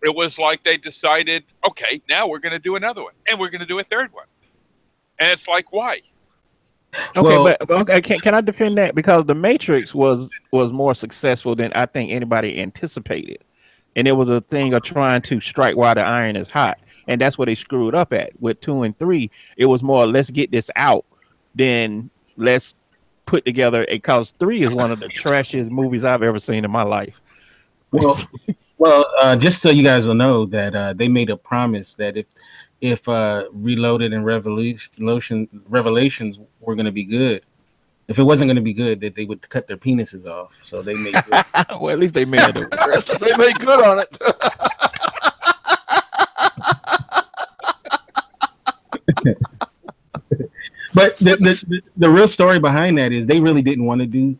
it was like they decided, okay, now we're going to do another one, and we're going to do a third one. And it's like, why? Okay, but can I defend that? Because The Matrix was more successful than I think anybody anticipated. And it was a thing of trying to strike while the iron is hot. And that's what they screwed up at. With 2 and 3, it was more, let's get this out than let's put together because 3 is one of the trashiest movies I've ever seen in my life. Well, just so you guys will know that they made a promise that if Reloaded and Revelations were going to be good, if it wasn't going to be good, that they would cut their penises off. So they made good. Well, at least they made it. They made good on it. But the real story behind that is they really didn't want to do.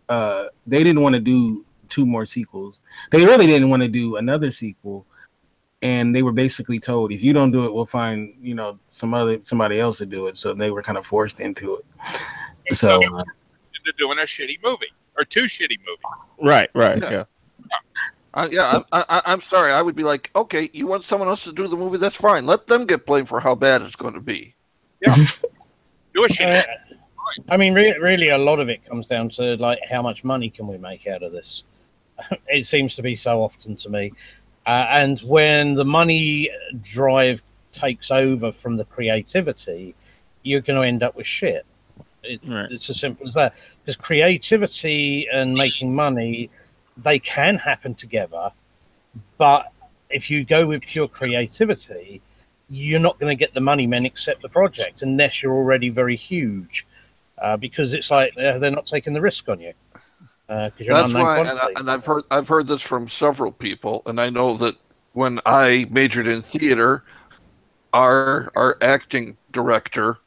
They didn't want to do 2 more sequels. They really didn't want to do another sequel, and they were basically told, if you don't do it, we'll find somebody else to do it. So they were kind of forced into it. So they're doing a shitty movie or 2 shitty movies. Right. Yeah. I'm sorry. I would be like, okay, you want someone else to do the movie? That's fine. Let them get blamed for how bad it's going to be. Yeah. Do a shitty. I mean, really, a lot of it comes down to like how much money can we make out of this. It seems to be so often to me, and when the money drive takes over from the creativity, you're going to end up with shit. It's as simple as that. Because creativity and making money, they can happen together, but if you go with pure creativity, you're not going to get the money men accept the project unless you're already very huge, because it's like they're not taking the risk on you. That's why, and I've heard this from several people, and I know that when I majored in theater, our acting director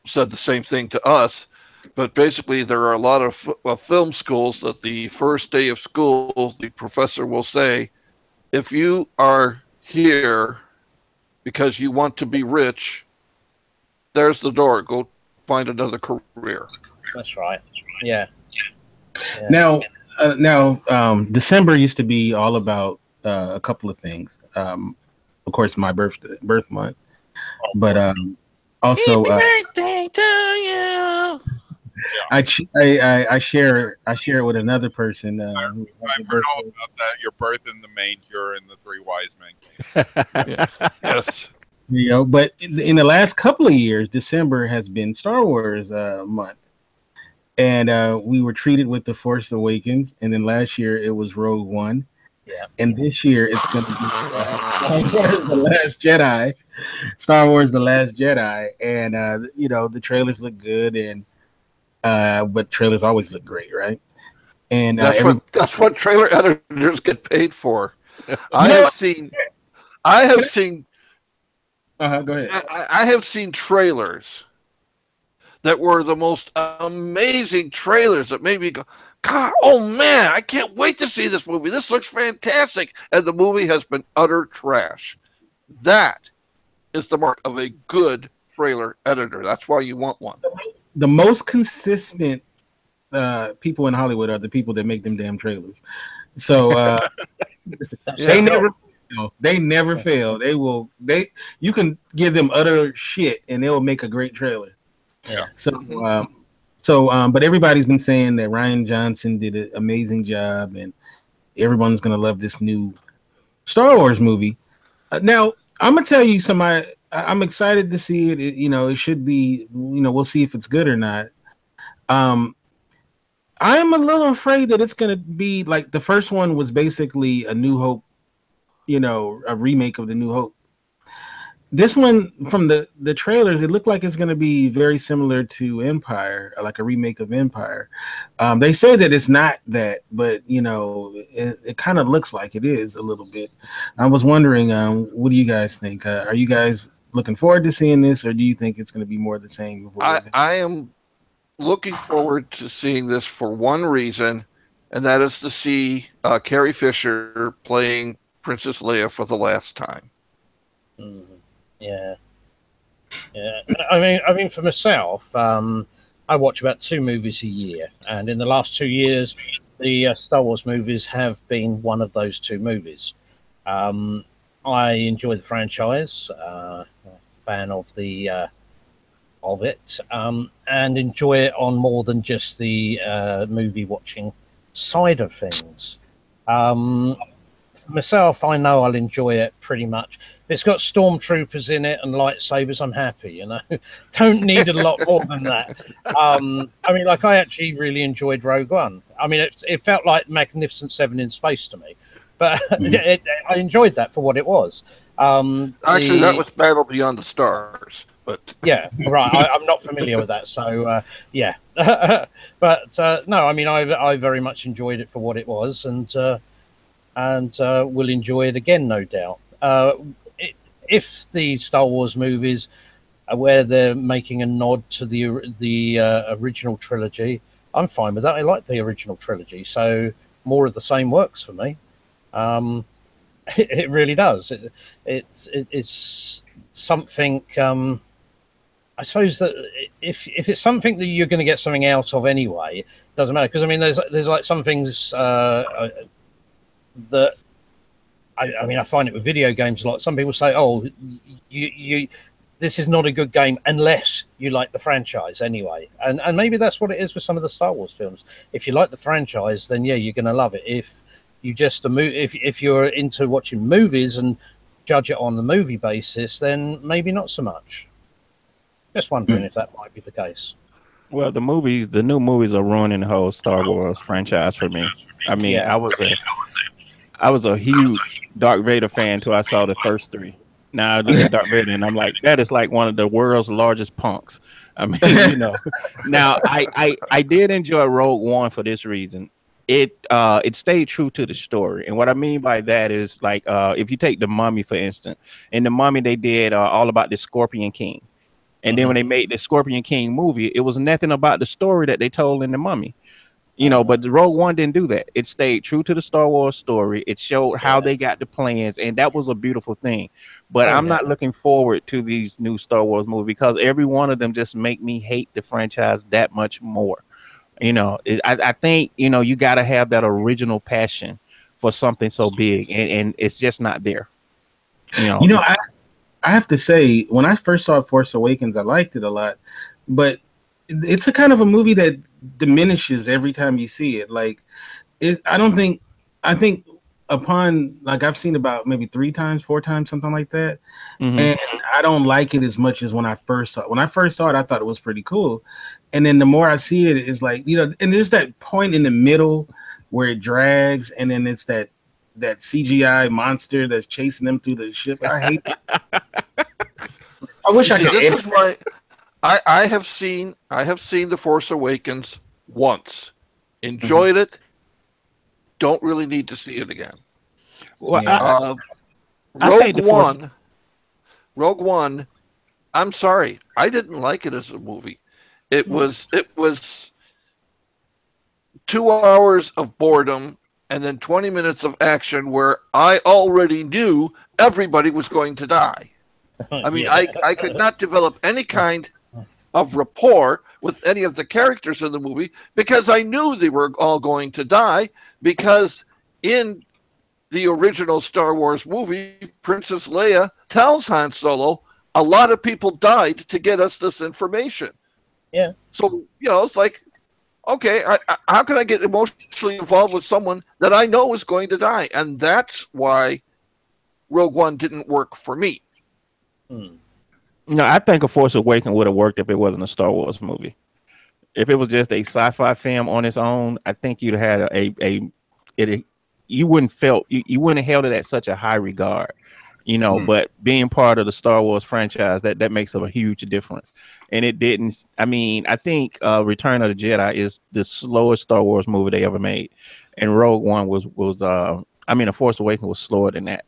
said the same thing to us. But basically, there are a lot of film schools that the first day of school, the professor will say, if you are here because you want to be rich, there's the door. Go find another career. That's right. Yeah. Now, December used to be all about a couple of things. Of course, my birth month, but also Happy birthday to you. I share it with another person. I heard all about that. Your birth in the manger and the three wise men. Yes. You know, but in the last couple of years, December has been Star Wars month, and we were treated with The Force Awakens, and then last year it was Rogue One, and this year it's going to be Star Wars: The Last Jedi. Star Wars: The Last Jedi, and you know, the trailers look good, and but trailers always look great, right? And that's what trailer editors get paid for. I have seen. Go ahead. I have seen trailers that were the most amazing trailers that made me go, God, oh man, I can't wait to see this movie. This looks fantastic. And the movie has been utter trash. That is the mark of a good trailer editor. That's why you want one. The most consistent people in Hollywood are the people that make them damn trailers. So they never fail. You can give them utter shit and they'll make a great trailer. Yeah. But everybody's been saying that Rian Johnson did an amazing job, and everyone's gonna love this new Star Wars movie. Now, I'm gonna tell you something. I'm excited to see it. It should be. We'll see if it's good or not. I am a little afraid that it's gonna be like the first one was basically a New Hope. A remake of the New Hope. This one, from the trailers, it looked like it's going to be very similar to Empire, like a remake of Empire. They say that it's not that, but it kind of looks like it is a little bit. I was wondering, what do you guys think? Are you guys looking forward to seeing this, or do you think it's going to be more of the same? I am looking forward to seeing this for one reason, and that is to see Carrie Fisher playing Princess Leia for the last time. Mm-hmm. Yeah. I mean, for myself, I watch about 2 movies a year, and in the last 2 years, the Star Wars movies have been one of those 2 movies. I enjoy the franchise, fan of it, and enjoy it on more than just the movie watching side of things. For myself, I know I'll enjoy it pretty much. If it's got stormtroopers in it and lightsabers, I'm happy, Don't need a lot more than that. I mean, like, I actually really enjoyed Rogue One. I mean, it felt like Magnificent Seven in space to me, but I enjoyed that for what it was. Actually, that was Battle Beyond the Stars. But yeah, right. I'm not familiar with that, so yeah. But no, I mean, I very much enjoyed it for what it was, and will enjoy it again, no doubt. If the Star Wars movies, where they're making a nod to the original trilogy, I'm fine with that. I like the original trilogy, so more of the same works for me. It really does. It's something. I suppose that if it's something that you're going to get something out of anyway, it doesn't matter. Because I mean, there's like some things that I mean, I find it with video games a lot. Some people say, "Oh, you this is not a good game unless you like the franchise anyway." And maybe that's what it is with some of the Star Wars films. If you like the franchise, then yeah, you're going to love it. If you just if you're into watching movies and judge it on the movie basis, then maybe not so much. Just wondering if that might be the case. Well, the new movies are ruining the whole Star Wars franchise for me. I mean, yeah. I was a huge Darth Vader fan until I saw the first 3. Now I look at Darth Vader and I'm like, that is like one of the world's largest punks. I mean, Now I did enjoy Rogue One for this reason. It stayed true to the story, and what I mean by that is like if you take The Mummy for instance, in The Mummy they did all about the Scorpion King. And then when they made the Scorpion King movie, it was nothing about the story that they told in The Mummy. But the Rogue One didn't do that. It stayed true to the Star Wars story. It showed how they got the plans, and that was a beautiful thing. But I'm not looking forward to these new Star Wars movies because every one of them just make me hate the franchise that much more. I think, you got to have that original passion for something so big, and it's just not there. I have to say, when I first saw Force Awakens, I liked it a lot, but it's a kind of a movie that diminishes every time you see it. Like, I think upon, like, I've seen about maybe 3 times, 4 times, something like that. And I don't like it as much as when I first saw it. When I first saw it, I thought it was pretty cool. And then the more I see it, it's like, and there's that point in the middle where it drags, and then it's that CGI monster that's chasing them through the ship. I hate it. I wish I could. This is why I have seen The Force Awakens once, enjoyed it. Don't really need to see it again. Well, Rogue One. I'm sorry, I didn't like it as a movie. It was 2 hours of boredom and then 20 minutes of action where I already knew everybody was going to die. I mean, I could not develop any kind of rapport with any of the characters in the movie because I knew they were all going to die, because in the original Star Wars movie, Princess Leia tells Han Solo, a lot of people died to get us this information. Yeah. So, it's like, okay, how can I get emotionally involved with someone that I know is going to die? And that's why Rogue One didn't work for me. No, I think A Force Awakens would have worked if it wasn't a Star Wars movie. If it was just a sci-fi film on its own, I think you'd have had you wouldn't have held it at such a high regard. But being part of the Star Wars franchise, that makes a huge difference. And it didn't. I mean, I think Return of the Jedi is the slowest Star Wars movie they ever made, and Rogue One was A Force Awakens was slower than that.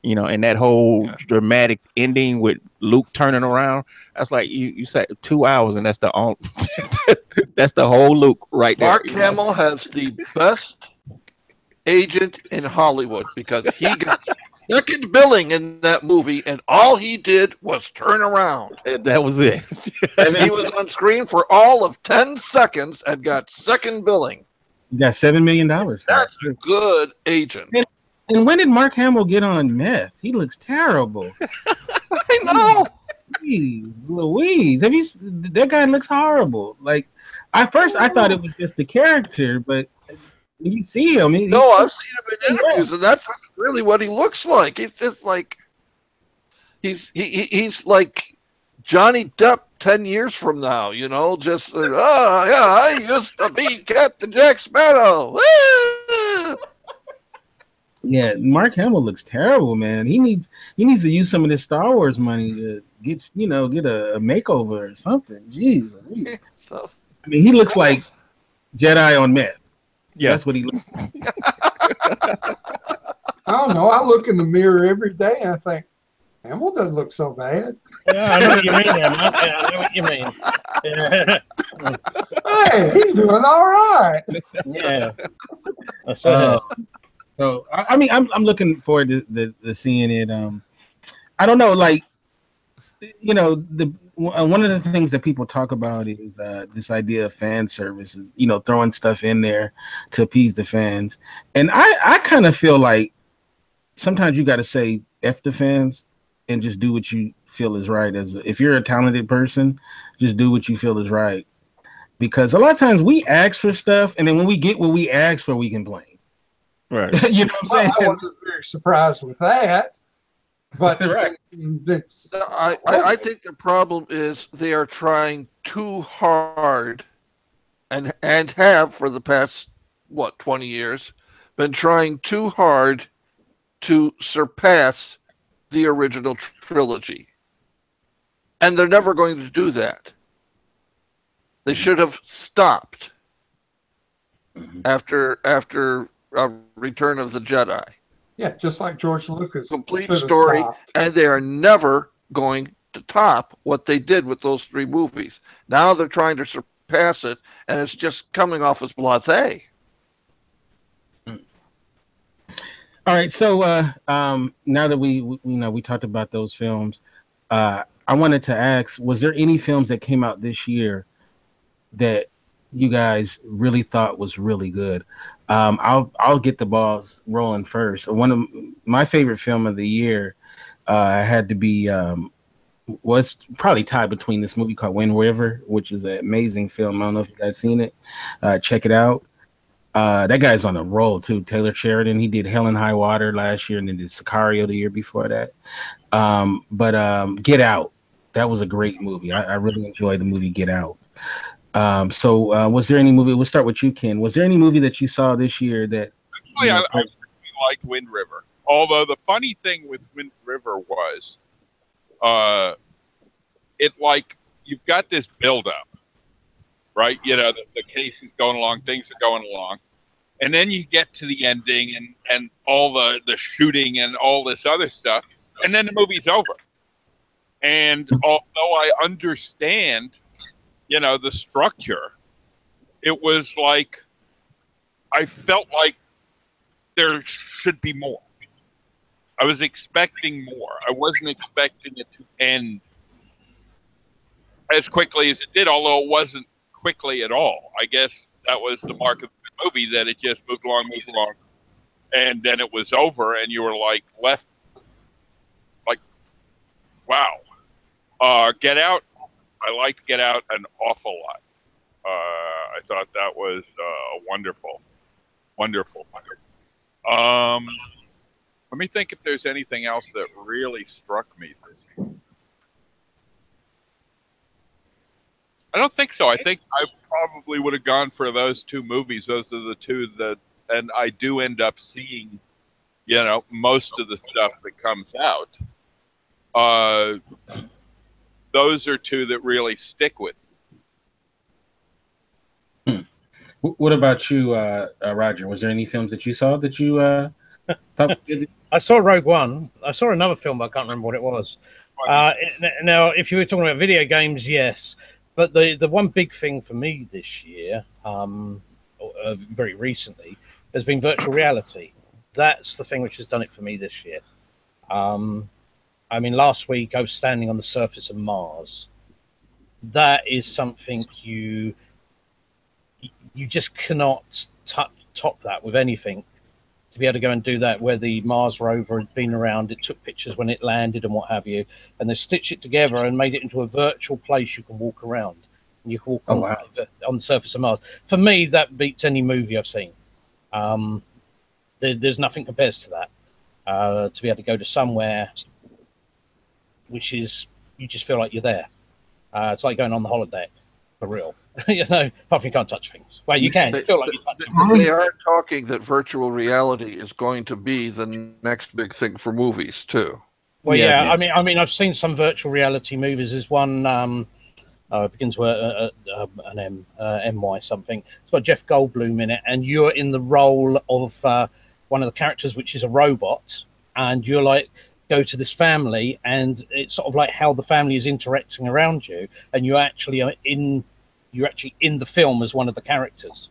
And that whole dramatic ending with Luke turning around, that's like you said 2 hours, and that's the that's the whole Luke right there. Mark Hamill has the best agent in Hollywood because he got second billing in that movie, and all he did was turn around. That was it. And he was on screen for all of 10 seconds and got second billing. You got $7 million. That's a good agent. And when did Mark Hamill get on meth? He looks terrible. I know. Louise, that guy looks horrible. Like, I thought it was just the character, but you see him. I've seen him in interviews, and that's really what he looks like. He's just like he's like Johnny Depp 10 years from now. Just I used to be Captain Jack Sparrow. Yeah, Mark Hamill looks terrible, man. He needs to use some of this Star Wars money to get a makeover or something. Jeez. I mean, he looks like Jedi on meth. Yeah, that's what he looks like. I don't know. I look in the mirror every day and I think, Hamill doesn't look so bad. Yeah, I know what you mean, Emma. Yeah, I know what you mean. Hey, he's doing all right. Yeah. So I mean, I'm looking forward to seeing it. I don't know, like, one of the things that people talk about is this idea of fan services. Throwing stuff in there to appease the fans, and I kind of feel like sometimes you got to say F the fans and just do what you feel is right. If you're a talented person, just do what you feel is right, because a lot of times we ask for stuff, and then when we get what we ask for, we complain. Right. You know what I'm saying? I wasn't very surprised with that. But right. I think the problem is they are trying too hard and have for the past 20 years been trying too hard to surpass the original trilogy. And they're never going to do that. They should have stopped after Return of the Jedi. Yeah, just like George Lucas. Complete story, and they are never going to top what they did with those 3 movies. Now they're trying to surpass it, and it's just coming off as blasé. All right, so now that we talked about those films, I wanted to ask: was there any films that came out this year that you guys really thought was really good? I'll get the balls rolling first. One of my favorite film of the year had to be was probably tied between this movie called Wind River, which is an amazing film. I don't know if you guys seen it. Check it out. That guy's on a roll too. Taylor Sheridan. He did Hell and High Water last year, and then did Sicario the year before that. But Get Out. That was a great movie. I really enjoyed the movie Get Out. So was there any movie? We'll start with you, Ken. Was there any movie that you saw this year that? Actually, I really liked Wind River. Although the funny thing with Wind River was, you've got this buildup, right? You know, the case is going along, things are going along. And then you get to the ending and all the shooting and all this other stuff. And then the movie's over. And although I understand, you know, the structure, it was like, I felt like there should be more. I was expecting more. I wasn't expecting it to end as quickly as it did, although it wasn't quickly at all. I guess that was the mark of the movie, that it just moved along, and then it was over, and you were like left like, wow. Get Out, I liked Get Out an awful lot. I thought that was wonderful. Let me think if there's anything else that really struck me this year. I don't think so. I think I probably would have gone for those 2 movies. Those are the 2 that, and I do end up seeing, you know, most of the stuff that comes out. Those are 2 that really stick with me. What about you, Roger? Was there any films that you saw that you thought? I saw Rogue One. I saw another film, but I can't remember what it was. Now, if you were talking about video games, yes. But the one big thing for me this year, very recently, has been virtual reality. That's the thing which has done it for me this year. I mean, last week I was standing on the surface of Mars. That is something you just cannot top that with anything. To be able to go and do that, where the Mars rover had been around, it took pictures when it landed and what have you, and they stitched it together and made it into a virtual place you can walk around. And you can walk on the surface of Mars. For me, that beats any movie I've seen. There's nothing compares to that. To be able to go to somewhere which is, you just feel like you're there. It's like going on the holodeck, for real. You know, apart from you can't touch things. Well, you can. You feel like you touch things. They are talking that virtual reality is going to be the next big thing for movies too. Well, yeah. I mean, I've seen some virtual reality movies. There's one it begins with an M, MY something. It's got Jeff Goldblum in it, and you're in the role of one of the characters, which is a robot, and you're like, go to this family, and it's sort of like how the family is interacting around you, and you actually are you're actually in the film as one of the characters.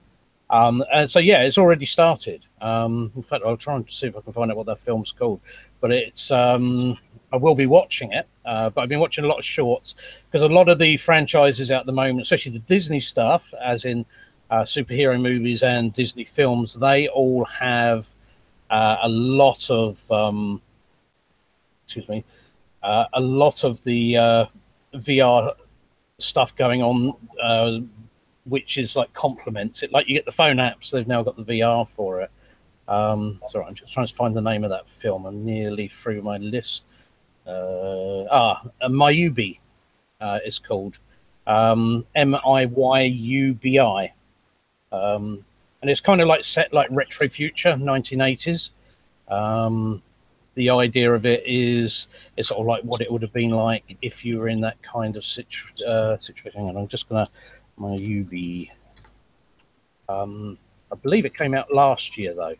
And so, yeah, it's already started. In fact, I'll try and see if I can find out what that film's called. But it's, I will be watching it, but I've been watching a lot of shorts, because a lot of the franchises out at the moment, especially the Disney stuff, as in superhero movies and Disney films, they all have a lot of, a lot of the VR stuff going on, which is like complements it. Like you get the phone apps, they've now got the VR for it. Sorry, I'm just trying to find the name of that film. I'm nearly through my list. Mayubi is called. Miyubi. And it's kind of like set like retro future, 1980s. The idea of it is it's sort of like what it would have been like if you were in that kind of situation. Hang on, I'm just going to Mayubi. I believe it came out last year though.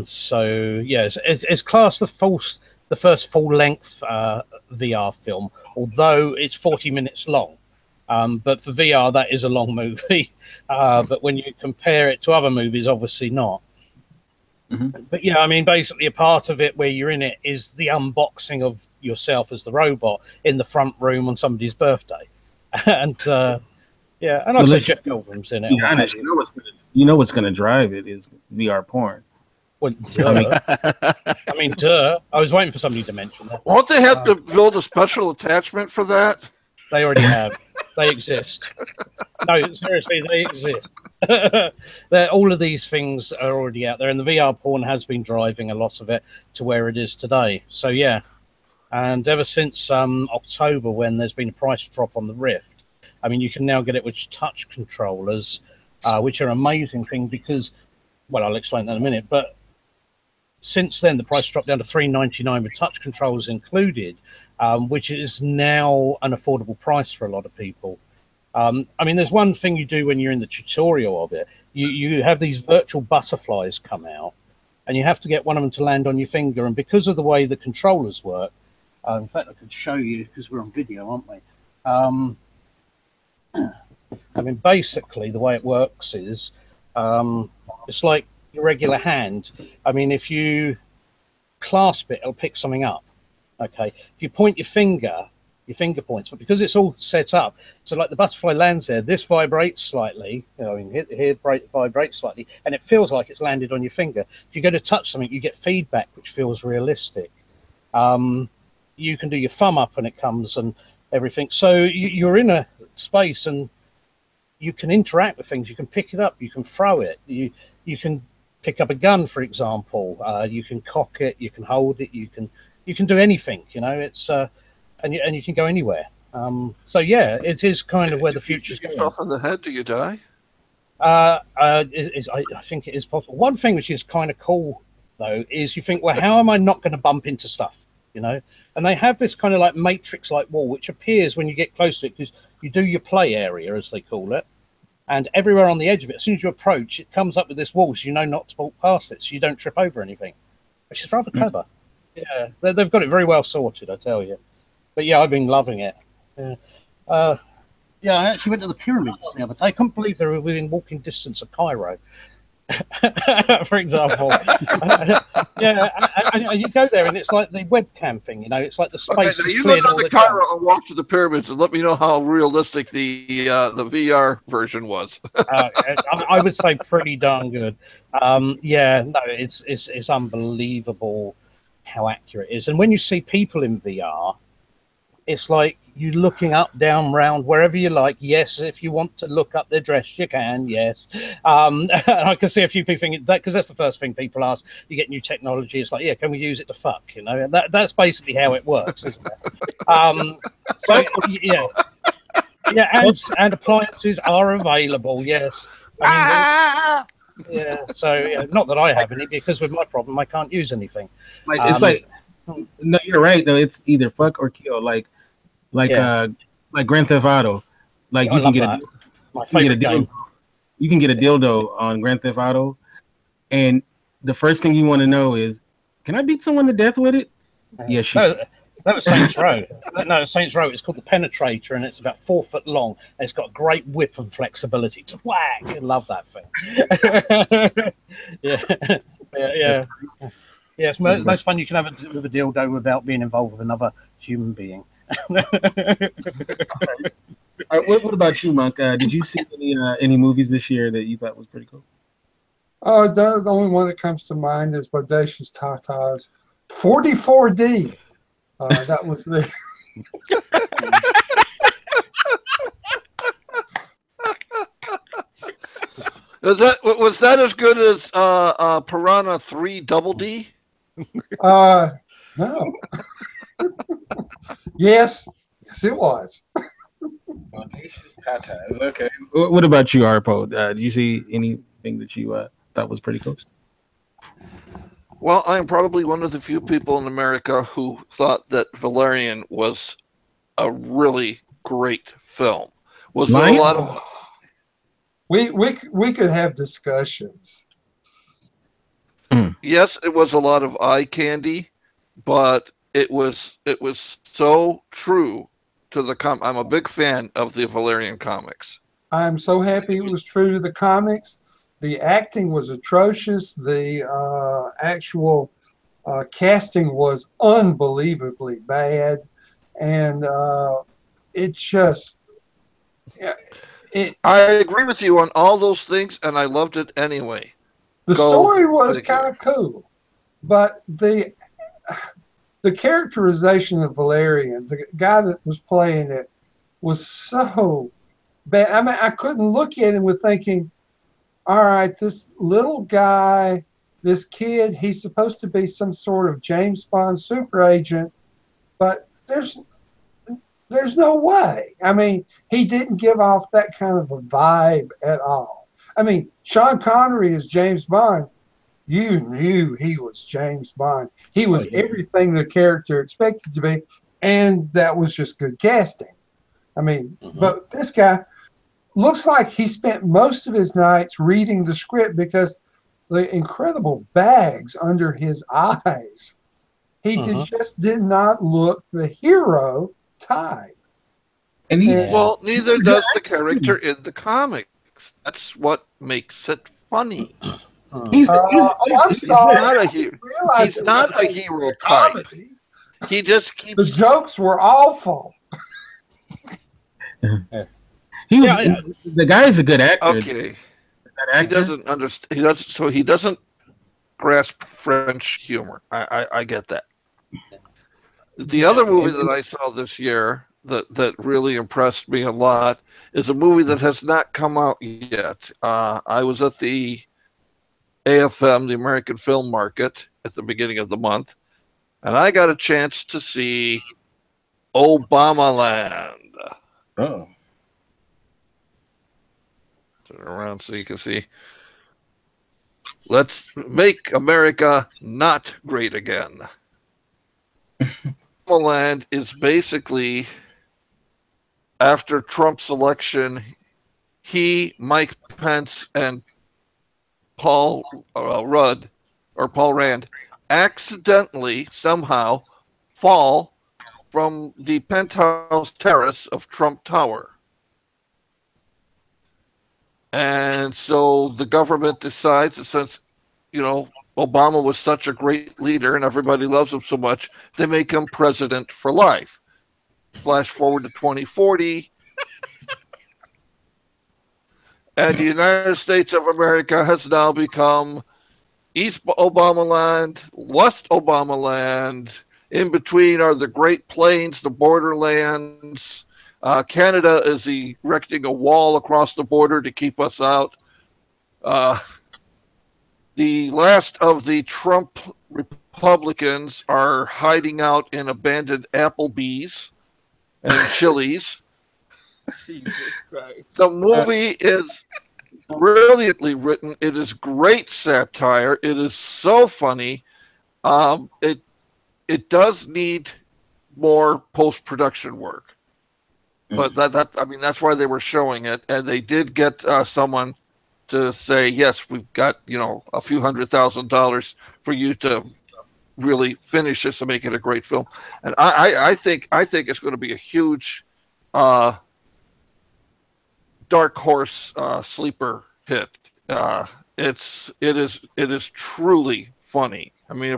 So yeah, it's classed the first full length VR film, although it's 40 minutes long. But for VR, that is a long movie. But when you compare it to other movies, obviously not. Mm-hmm. But yeah, I mean, basically a part of it where you're in it is the unboxing of yourself as the robot in the front room on somebody's birthday. And yeah, and I'd say Jeff Goldblum's in it. Be honest, you know what's gonna drive it is VR porn. Well, I mean, duh. I was waiting for somebody to mention that. Won't they have to build a special attachment for that? They already have. They exist. No, seriously, they exist. All of these things are already out there, and the VR porn has been driving a lot of it to where it is today. So yeah, and ever since October, when there's been a price drop on the Rift, I mean, you can now get it with touch controllers, which are an amazing thing because, well, I'll explain that in a minute. But since then, the price dropped down to $3.99 with touch controllers included, which is now an affordable price for a lot of people. I mean, there's one thing you do when you're in the tutorial of it. You have these virtual butterflies come out, and you have to get one of them to land on your finger. And because of the way the controllers work, in fact, I could show you because we're on video, aren't we? I mean, basically, the way it works is it's like your regular hand. I mean, if you clasp it, it'll pick something up. Okay. If you point your finger points, but because it's all set up, so like the butterfly lands there, this vibrates slightly. You know, I mean, here vibrates slightly, and it feels like it's landed on your finger. If you go to touch something, you get feedback, which feels realistic. You can do your thumb up, and it comes and everything. So you're in a space, and you can interact with things. You can pick it up. You can throw it. You can pick up a gun, for example. You can cock it. You can hold it. You can do anything. You know, it's and you can go anywhere. So yeah, it is kind of where the future's going. Yourself in the head, do you die? I think it is possible. One thing which is kind of cool though is you think, well, how am I not going to bump into stuff? You know, and they have this kind of like matrix-like wall which appears when you get close to it because you do your play area, as they call it, and everywhere on the edge of it, as soon as you approach, it comes up with this wall, so you know not to walk past it, so you don't trip over anything, which is rather clever. Yeah, they've got it very well sorted, I tell you. But yeah, I've been loving it. Yeah, I actually went to the pyramids the other day. I couldn't believe they were within walking distance of Cairo. For example, yeah, and you go there and it's like the webcam thing, you know, it's like the space. Okay, you go down to Cairo and walk to the pyramids and let me know how realistic the VR version was. I would say pretty darn good. Yeah, no, it's unbelievable how accurate it is, and when you see people in VR, it's like you looking up, down, round, wherever you like. Yes, if you want to look up their dress, you can. Yes, I can see a few people thinking that because that's the first thing people ask. You get new technology, it's like, yeah, can we use it to fuck? You know, that's basically how it works, isn't it? So yeah, and appliances are available. Yes, I mean, yeah. So yeah, not that I have any because with my problem, I can't use anything. Like it's like. No, you're right. Though it's either fuck or kill. Like Grand Theft Auto. Like you can get a dildo on Grand Theft Auto, and the first thing you want to know is, can I beat someone to death with it? Yes, that was Saints Row. No, Saints Row. It's called the Penetrator, and it's about 4 foot long. And it's got a great whip and flexibility to whack. I love that thing. Yeah. Yes, most fun you can have with a dildo without being involved with another human being. All right, what about you, Monk? Did you see any movies this year that you thought was pretty cool? The only one that comes to mind is Bodacious Tata's 44D. That was the. Was that as good as Piranha 3 Double D? No. Yes, it was. Okay. What about you, Arpo? Did you see anything that you thought was pretty cool? Well, I am probably one of the few people in America who thought that Valerian was a really great film. Was there a lot of? We could have discussions. Yes, it was a lot of eye candy, but it was so true to the I'm a big fan of the Valerian comics. I'm so happy it was true to the comics. The acting was atrocious. The actual casting was unbelievably bad, and it just I agree with you on all those things, and I loved it anyway. The story was kind of cool, but the characterization of Valerian, the guy that was playing it, was so bad. I mean, I couldn't look at him with thinking, all right, this little guy, this kid, he's supposed to be some sort of James Bond super agent, but there's no way. I mean, he didn't give off that kind of a vibe at all. I mean, Sean Connery is James Bond. You knew he was James Bond. He was everything the character expected to be, and that was just good casting. I mean, but this guy looks like he spent most of his nights reading the script because the incredible bags under his eyes. He just did not look the hero type. And well, neither does the character in the comics. That's what makes it funny. He's not a hero. He's not a hero type. Comedy. He just keeps. The jokes were awful. He was the guy's a good actor. Okay. He doesn't understand. He doesn't grasp French humor. I get that. The other movie that I saw this year that really impressed me a lot is a movie that has not come out yet. I was at the AFM, the American Film Market, at the beginning of the month, and I got a chance to see Obamaland. Oh. Turn around so you can see. Let's make America not great again. Obamaland is basically, after Trump's election, Mike Pence, and Paul Rand accidentally somehow fall from the penthouse terrace of Trump Tower. And so the government decides that since, Obama was such a great leader and everybody loves him so much, they make him president for life. Flash forward to 2040. And the United States of America has now become East Obamaland, West Obamaland. In between are the Great Plains, the borderlands. Canada is erecting a wall across the border to keep us out. The last of the Trump Republicans are hiding out in abandoned Applebee's and Chili's. Jesus Christ. The movie is brilliantly written. It is great satire. It is so funny. It does need more post-production work. But that's why they were showing it, and they did get someone to say, yes, we've got a few $100,000 for you to really finish this and make it a great film. And I think it's going to be a huge dark horse sleeper hit. It is truly funny. I mean,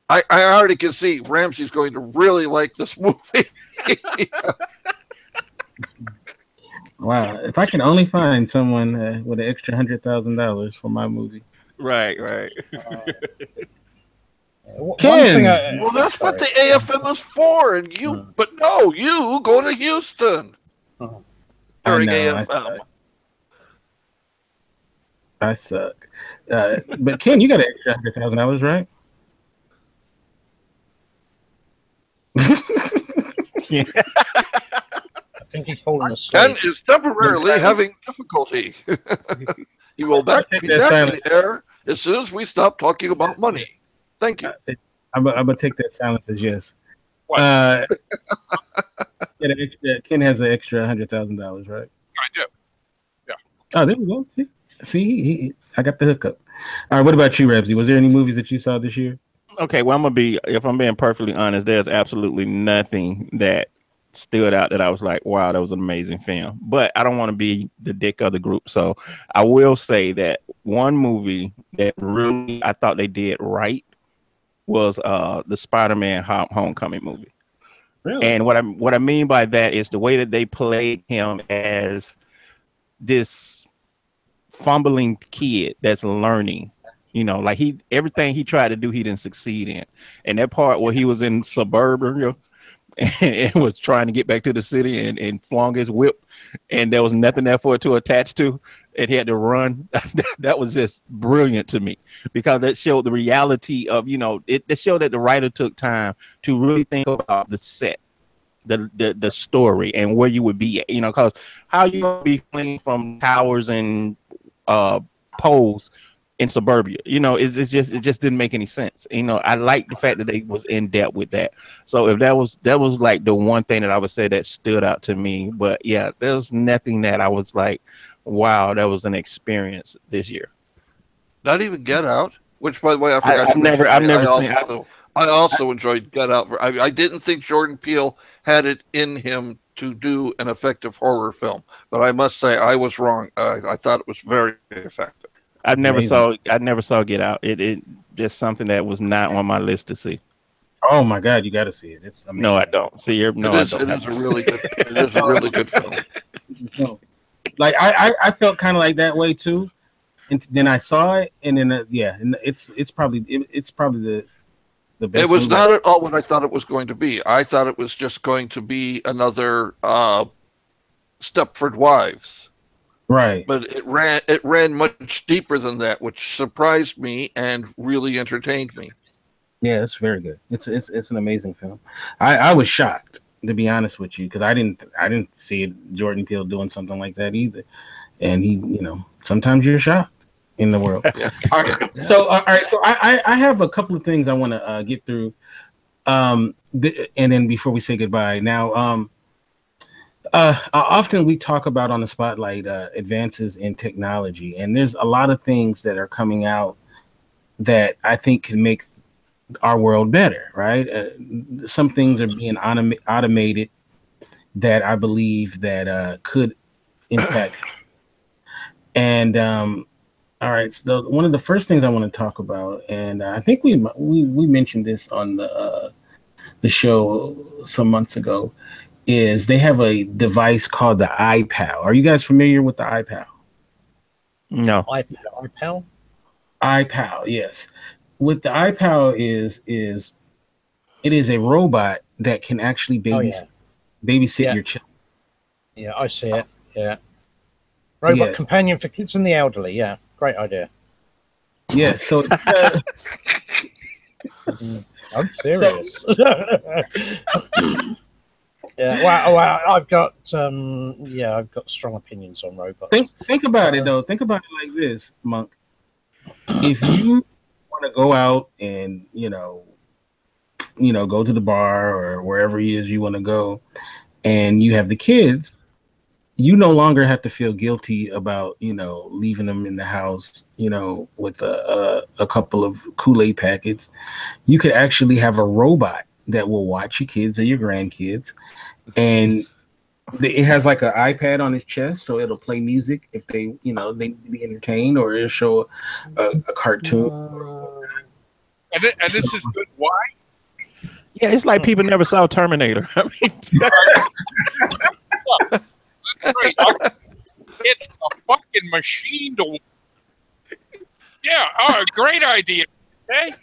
I already can see Ramsey's going to really like this movie. Wow! If I can only find someone with an extra $100,000 for my movie. Right. Ken, well, that's what the AFM is for, and but no, you go to Houston during AFM. I suck. But Ken, you got an extra $100,000, right? Yeah. I think he's fallen asleep. Ken is temporarily having difficulty. He will be back in the air as soon as we stop talking about money. Thank you. I'm gonna take that silence as yes. Ken has an extra $100,000, right? I do. Yeah. Oh, there we go. See, I got the hookup. All right. What about you, Rebsy? Was there any movies that you saw this year? Okay, well, if I'm being perfectly honest, there's absolutely nothing that stood out that I was like, wow, that was an amazing film. But I don't want to be the dick of the group. So I will say that one movie that really I thought they did right was the Spider-Man Homecoming movie. Really? And what I mean by that is the way that they played him as this fumbling kid that's learning. You know, like everything he tried to do, he didn't succeed in. And that part where he was in suburbia and was trying to get back to the city and flung his whip, and there was nothing there for it to attach to, and he had to run. That was just brilliant to me, because that showed the reality of, it showed that the writer took time to really think about the set, the story, and where you would be, because how you gonna be fleeing from towers and poles in suburbia, it just didn't make any sense. I like the fact that they was in depth with that. So if that was like the one thing that I would say that stood out to me. But yeah, there's nothing that I was like, wow, that was an experience this year. Not even Get Out, which, by the way, I forgot to mention. I've never seen. I also enjoyed Get Out. I didn't think Jordan Peele had it in him to do an effective horror film, but I must say I was wrong. I thought it was very effective. I never saw Get Out. It just something that was not on my list to see. Oh my God, you got to see it. It's amazing. No, I don't. See, no, it is, I don't. It is a really good. It is a really good film. Like I felt kind of like that way too, and then I saw it, and then and it's probably the best. It was not at all what I thought it was going to be. I thought it was just going to be another Stepford Wives. Right. But it ran much deeper than that, which surprised me and really entertained me. Yeah, it's very good. It's an amazing film. I was shocked, to be honest with you, because I didn't see Jordan Peele doing something like that either. And he, sometimes you're shocked in the world. Yeah. All right. So I have a couple of things I want to get through. And then before we say goodbye, now often we talk about on the spotlight advances in technology, and there's a lot of things that are coming out that I think can make our world better, right? Some things are being automated that I believe that could, in fact. And all right, so one of the first things I want to talk about, and I think we mentioned this on the show some months ago, is they have a device called the iPal. Are you guys familiar with the iPal? No. iPal? iPal, yes. What the iPal is it is a robot that can actually babysit your children. Yeah, I see it. Yeah. Robot companion for kids and the elderly. Yeah, great idea. Yes, so I'm serious. Yeah, wow. I've got strong opinions on robots. Think about it though. Think about it like this, Monk. If you want to go out and go to the bar or wherever it is you want to go, and you have the kids, you no longer have to feel guilty about leaving them in the house with a couple of Kool-Aid packets. You could actually have a robot that will watch your kids or your grandkids, and it has like an iPad on his chest, so it'll play music if they need to be entertained, or it'll show a cartoon. And this is good. Why? Yeah, it's like people never saw Terminator. I mean, that's great. It's a fucking machine to. Yeah, great idea. Okay,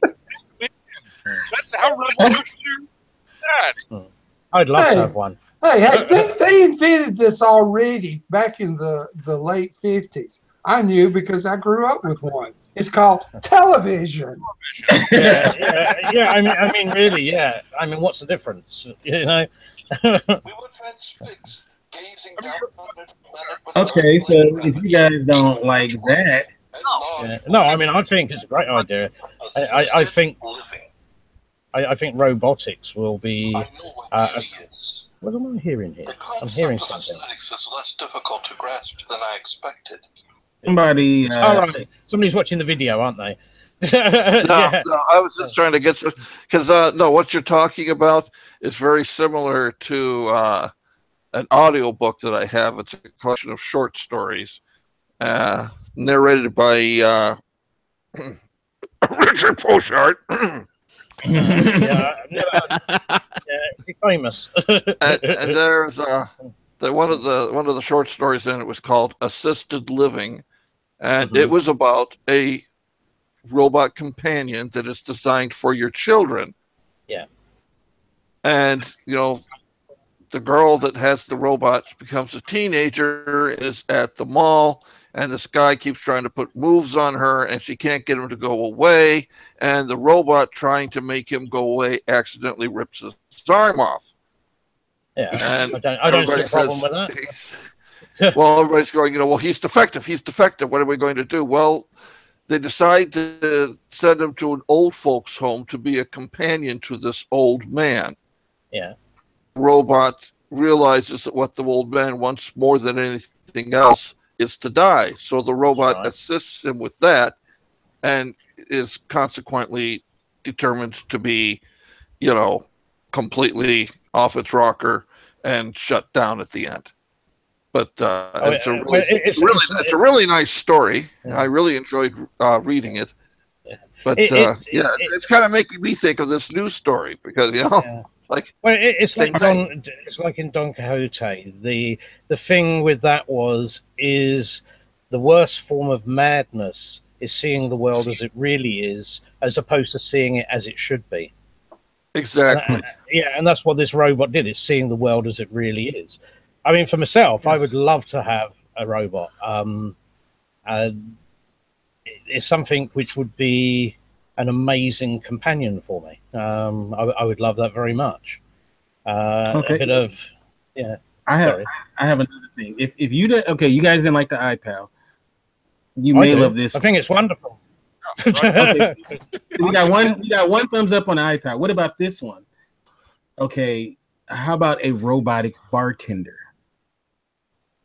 that's how revolutionary that. I'd love to have one. Hey, they invented this already back in the late 50s. I knew because I grew up with one. It's called television. Yeah. I mean, really, yeah. I mean, what's the difference? We were transfixed, gazing down on it. Okay, so if you guys don't like that, no, I mean, I think it's a great idea. I think robotics will be. What am I hearing here? I'm hearing something. Is less difficult to grasp than I expected. Somebody's watching the video, aren't they? No, I was just trying to get because no, what you're talking about is very similar to an audio book that I have. It's a collection of short stories narrated by Richard Poshart. Yeah, he's famous. and there's one of the short stories in it was called Assisted Living, and it was about a robot companion that is designed for your children. Yeah. And the girl that has the robot becomes a teenager and is at the mall, and this guy keeps trying to put moves on her, and she can't get him to go away, and the robot trying to make him go away accidentally rips his arm off. Yeah, and I don't see a problem with that. Well, everybody's going, well, he's defective. What are we going to do? Well, they decide to send him to an old folks' home to be a companion to this old man. Yeah. Robot realizes that what the old man wants more than anything else is to die. So the robot assists him with that and is consequently determined to be, completely off its rocker and shut down at the end. But it's a really nice story. Yeah. I really enjoyed reading it. Yeah. But it's kind of making me think of this news story because it's like in Don Quixote. The thing with that is the worst form of madness is seeing the world as it really is, as opposed to seeing it as it should be. Exactly. And that's what this robot did. Is seeing the world as it really is. I mean, for myself, yes. I would love to have a robot. It's something which would be an amazing companion for me. I would love that very much. A bit of, I have another thing. If you you guys didn't like the iPal, you may love this. I think it's wonderful. Okay. we got one thumbs up on the iPad. What about this one? Okay, how about a robotic bartender?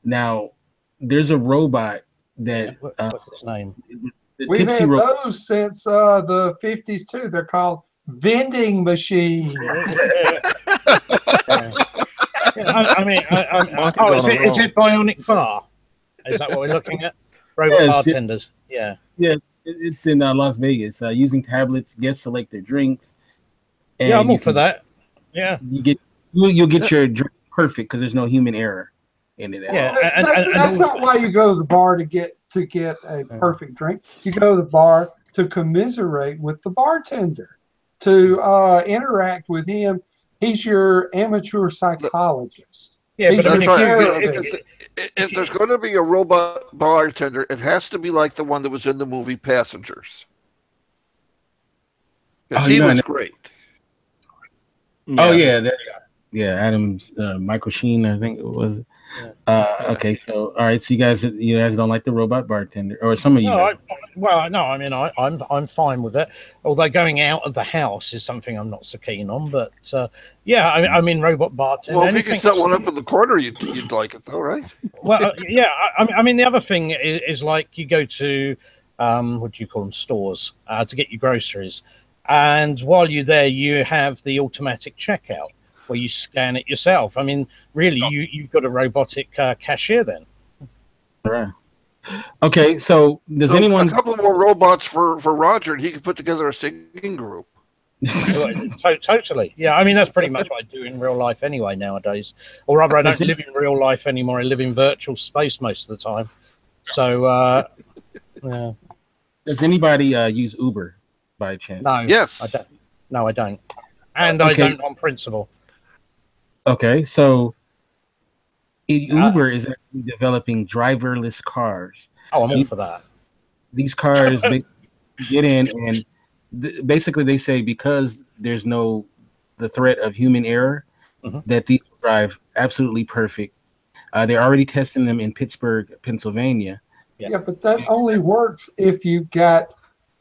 Now, there's a robot that what's its name? We've had those since the 50s too. They're called vending machines. Is it Bionic Bar? Is that what we're looking at? Robot bartenders. Yeah. It's in Las Vegas. Using tablets, guests select their drinks. And I'm all for that. Yeah, you'll get your drink perfect because there's no human error in it. That's not why you go to the bar to get a perfect drink. You go to the bar to commiserate with the bartender, to interact with him. He's your amateur psychologist. Yeah, but if there's going to be a robot bartender, it has to be like the one that was in the movie Passengers. He was great. Oh yeah, Adam's Michael Sheen, I think it was. Okay, so all right, so you guys don't like the robot bartender, or some of you? I'm fine with it. Although going out of the house is something I'm not so keen on. But I mean, robot bartender. Well, if you could set one up in the corner, you'd like it, though, right? Well, I mean, the other thing is like you go to what do you call them, stores to get your groceries, and while you're there, you have the automatic checkout where you scan it yourself. I mean, really, you've got a robotic cashier then. Right. Okay, so anyone... A couple more robots for Roger, and he could put together a singing group. Totally. Yeah, I mean, that's pretty much what I do in real life anyway nowadays. Or rather, I don't live in real life anymore. I live in virtual space most of the time. So, yeah. Does anybody use Uber by chance? No. Yes. I don't. No, I don't. And I don't on principle. Okay, so Uber is actually developing driverless cars. Oh, I'm all for that. These cars, they get in, and basically they say because there's the threat of human error, that these will drive absolutely perfect. They're already testing them in Pittsburgh, Pennsylvania. Yeah, but that only works if you've got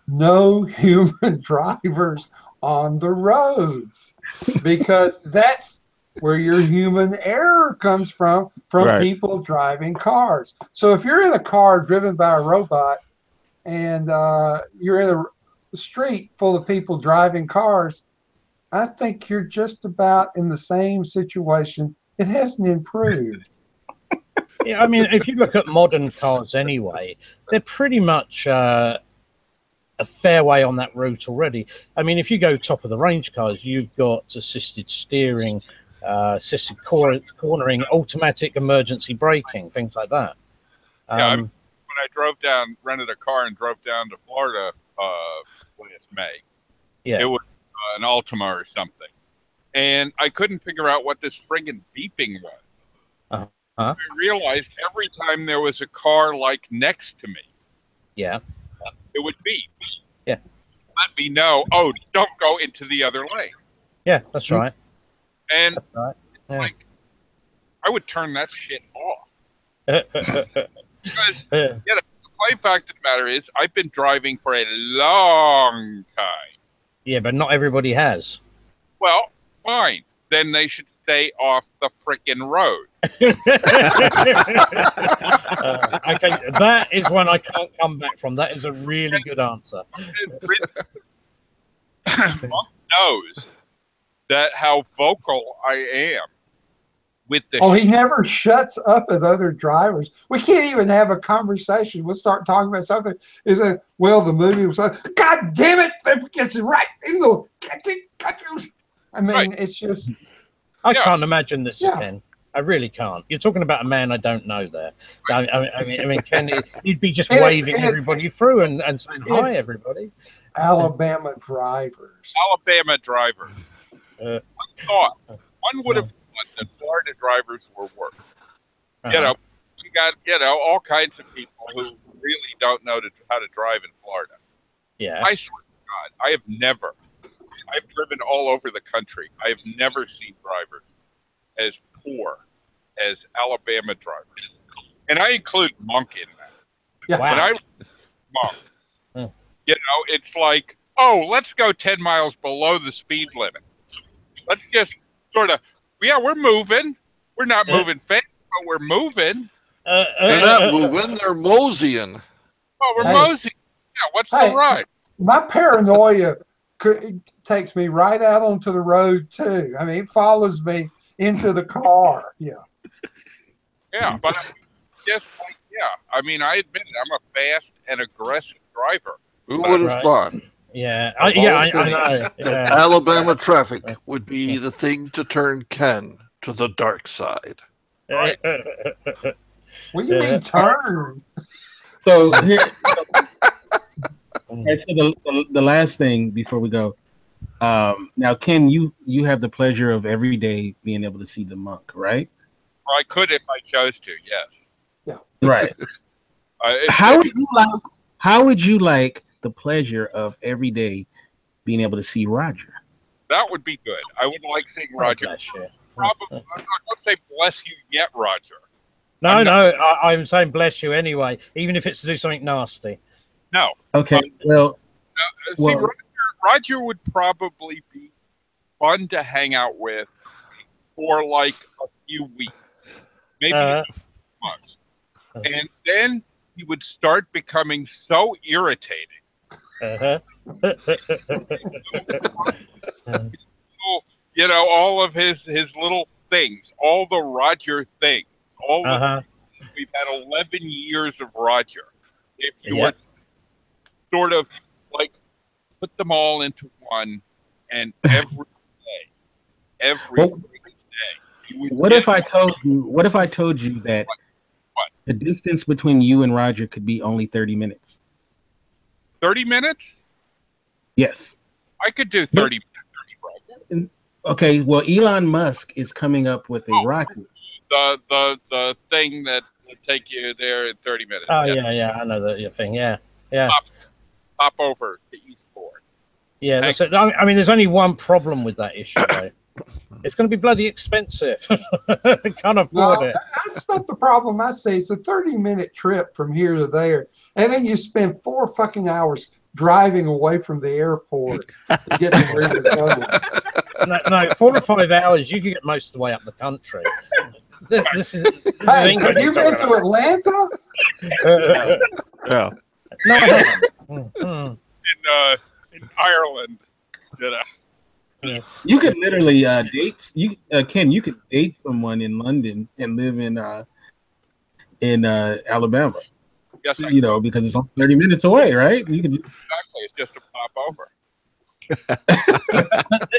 no human drivers on the roads, because that's where your human error comes from people driving cars. So if you're in a car driven by a robot and you're in street full of people driving cars, I think you're just about in the same situation. It hasn't improved. Yeah, I mean, if you look at modern cars anyway, they're pretty much a fair way on that route already. I mean, if you go top of the range cars, you've got assisted steering, assisted cornering, automatic emergency braking, things like that. Yeah, when I rented a car and drove down to Florida last May, it was an Altima or something, and I couldn't figure out what this friggin' beeping was. I realized every time there was a car like next to me, it would beep. Yeah, let me know. Oh, don't go into the other lane. Yeah, that's right. And that's right. Like, I would turn that shit off. Because the plain fact of the matter is, I've been driving for a long time. Yeah, but not everybody has. Well, fine. Then they should stay off the frickin' road. Okay, that is one I can't come back from. That is a really good answer. Monk knows that how vocal I am with this. Oh, he never shuts up at other drivers. We can't even have a conversation. We'll start talking about something. Is that, well, the movie was like, God damn it, that gets right in the. I mean, it's just. I can't imagine this again. I really can't. You're talking about a man I don't know there. I mean, Ken, he'd be just waving everybody through and saying, hi, everybody. Alabama drivers. Alabama drivers. One would have thought that Florida drivers were worse. You know, you got, all kinds of people who really don't know how to drive in Florida. Yeah. I swear to God, I've driven all over the country. I have never seen drivers as poor as Alabama drivers. And I include Monk in that. Yeah. When I Monk, it's like, oh, let's go 10 miles below the speed limit. Let's just sort of, we're moving. We're not moving fast, but we're moving. They're not moving, they're moseying. Oh, we're moseying. Yeah, what's the ride? My paranoia takes me right out onto the road, too. I mean, it follows me into the car. Yeah. Yeah, but I mean, I admit it. I'm a fast and aggressive driver. Who would have thought? Yeah, I know. That Alabama traffic would be the thing to turn Ken to the dark side. Right. What do you mean turn? So here, and so the last thing before we go. Now, Ken, you have the pleasure of every day being able to see the monk, right? Well, I could if I chose to. Yes. Yeah. Right. How would you like the pleasure of every day being able to see Roger? That would be good. I would like seeing Roger. Probably. I'm not going to say bless you yet, Roger. I'm saying bless you anyway, even if it's to do something nasty. No. Okay. Roger would probably be fun to hang out with for like a few weeks, maybe months, and then he would start becoming so irritating. All of his little things, all the Roger things, we've had 11 years of Roger. If you were sort of like put them all into one, and every day. What if I told you that the distance between you and Roger could be only 30 minutes? 30 minutes? Yes. I could do 30 minutes. Okay, well, Elon Musk is coming up with a rocket. The thing that will take you there in 30 minutes. Oh, yeah, I know the thing, yeah. Hop over to Eastport. Yeah, that's it. I mean, there's only one problem with that issue, though. It's going to be bloody expensive. Can't afford it. That's not the problem I see. It's a 30-minute trip from here to there. And then you spend 4 fucking hours driving away from the airport to get to where you're going. No, 4 or 5 hours, you can get most of the way up the country. This is. Hey, have you been to Atlanta? Yeah. No, I haven't. Ireland. You know. You could literally date Ken. You could date someone in London and live in Alabama. Yes, because it's only 30 minutes away, right? You could exactly. It's just a pop over.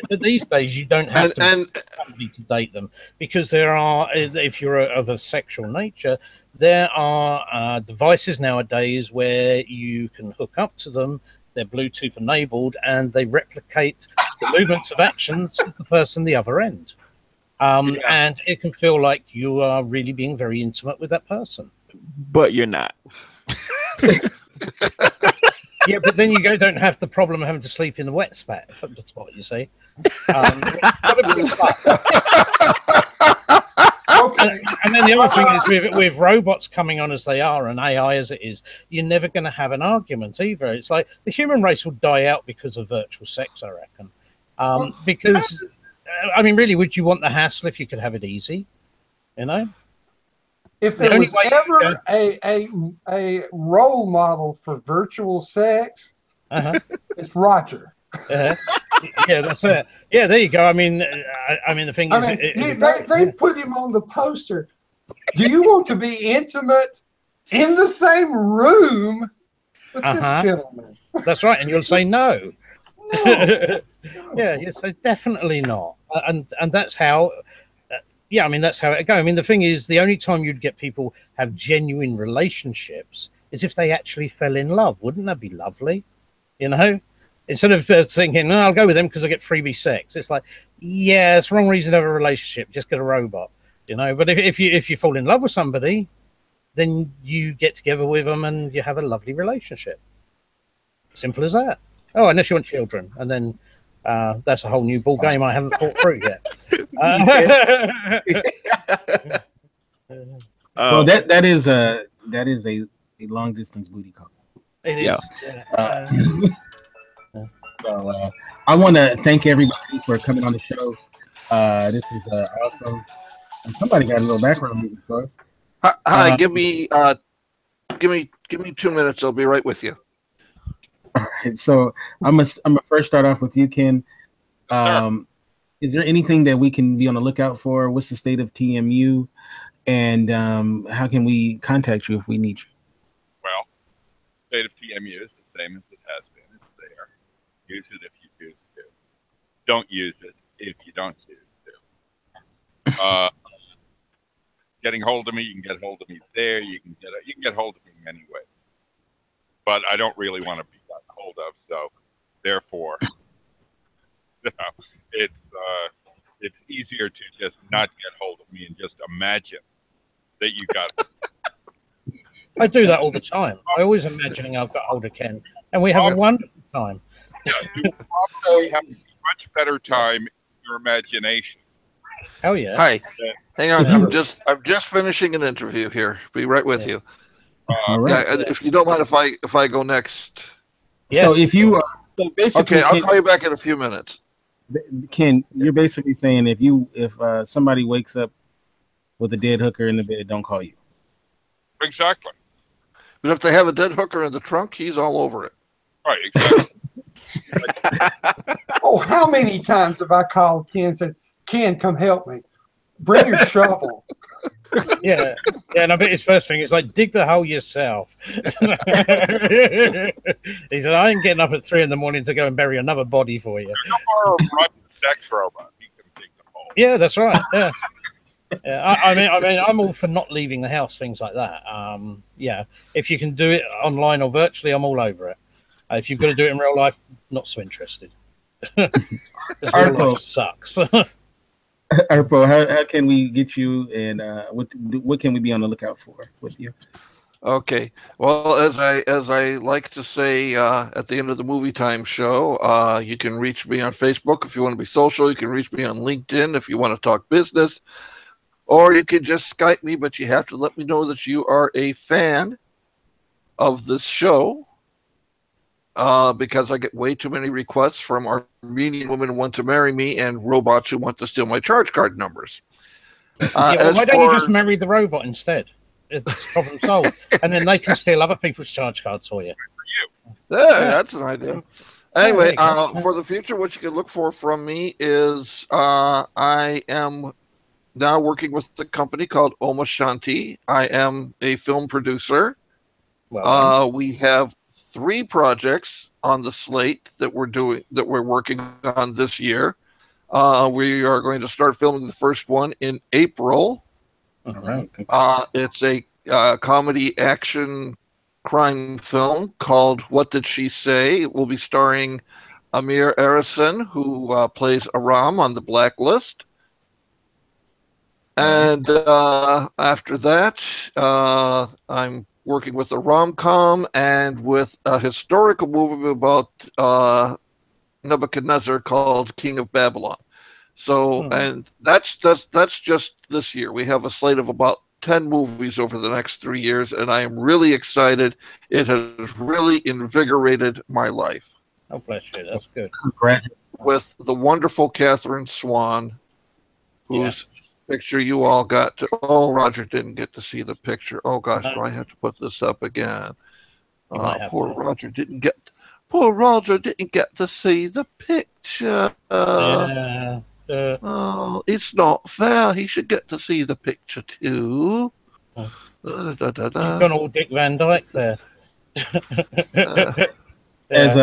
But these days, you don't have to date them because there are, if you're of a sexual nature, there are devices nowadays where you can hook up to them. They're Bluetooth enabled and they replicate the movements of actions of the person the other end. And it can feel like you are really being very intimate with that person. But you're not. Yeah, but then you don't have the problem of having to sleep in the wet spot, you see. And then the other thing is with robots coming on as they are and AI as it is, you're never going to have an argument either. It's like the human race will die out because of virtual sex, I reckon. Because, I mean, really, would you want the hassle if you could have it easy? You know? If there was ever a role model for virtual sex, it's Roger. Yeah, that's it. Yeah, there you go. I mean, the thing is, they put him on the poster. Do you want to be intimate in the same room with this gentleman? That's right, and you'll say no. No. Yeah, you say definitely not, and that's how. Yeah, I mean, that's how it goes. I mean, the thing is, the only time you'd get people have genuine relationships is if they actually fell in love. Wouldn't that be lovely? You know, instead of thinking, no, I'll go with them because I get freebie sex. It's like, yeah, it's the wrong reason to have a relationship. Just get a robot, you know. But if you fall in love with somebody, then you get together with them and you have a lovely relationship. Simple as that. Oh, unless you want children, and then that's a whole new ball game I haven't thought through yet. Well, that is a long distance booty call. It is. So I want to thank everybody for coming on the show. This is awesome. And somebody got a little background music for us. Hi, give me 2 minutes. I'll be right with you. All right, so I'm gonna first start off with you, Ken. Is there anything that we can be on the lookout for? What's the state of TMU, and how can we contact you if we need you? Well, state of TMU is the same as it has been. It's there. Use it if you choose to. Don't use it if you don't choose to. Getting hold of me, you can get hold of me there. You can get hold of me anyway. But I don't really want to be gotten hold of, so therefore, it's easier to just not get hold of me and just imagine that you got it. I do that all the time. I always imagining I've got hold of Ken, and we have a wonderful time. Yeah, you probably have a much better time in your imagination. Hell yeah! Hi, hang on. I'm just finishing an interview here. Be right with you. Right. Yeah, if you don't mind if I go next. Yes. So if you so basically, okay, I'll call you back in a few minutes. Ken, you're basically saying if somebody wakes up with a dead hooker in the bed, don't call you. Exactly. But if they have a dead hooker in the trunk, he's all over it. Right. Exactly. Oh, how many times have I called Ken and said, "Ken, come help me. Bring your shovel." Yeah, and I bet his first thing is like, dig the hole yourself. He said, I ain't getting up at 3 a.m. to go and bury another body for you. Sex robot. He can dig the hole. Yeah, that's right. Yeah. I mean, I'm all for not leaving the house, things like that. Yeah, if you can do it online or virtually, I'm all over it. If you've got to do it in real life, not so interested. Real life sucks. RPO, how can we get you, and what can we be on the lookout for with you? Okay. Well, as I like to say at the end of the Movie Time show, you can reach me on Facebook if you want to be social. You can reach me on LinkedIn if you want to talk business, or you can just Skype me. But you have to let me know that you are a fan of this show. Because I get way too many requests from Armenian women who want to marry me and robots who want to steal my charge card numbers. Why don't you just marry the robot instead? It's problem solved. And then they can steal other people's charge cards for you. Yeah, that's an idea. Anyway, for the future, what you can look for from me is I am now working with a company called Oma Shanti. I am a film producer. We have 3 projects on the slate that we're working on this year. We are going to start filming the first one in April. All right. It's a comedy action crime film called What Did She Say? It will be starring Amir Arison, who plays Aram on The Blacklist. And after that, I'm working with a rom-com and with a historical movie about Nebuchadnezzar called King of Babylon. So, and that's just this year. We have a slate of about 10 movies over the next 3 years, and I am really excited. It has really invigorated my life. Oh, bless you. That's good. With the wonderful Catherine Swan, whose picture you all got to. Oh, Roger didn't get to see the picture. Oh, gosh, do I have to put this up again? Poor Roger didn't get to see the picture. Oh, it's not fair. He should get to see the picture too. You've gone all Dick Van Dyke there. As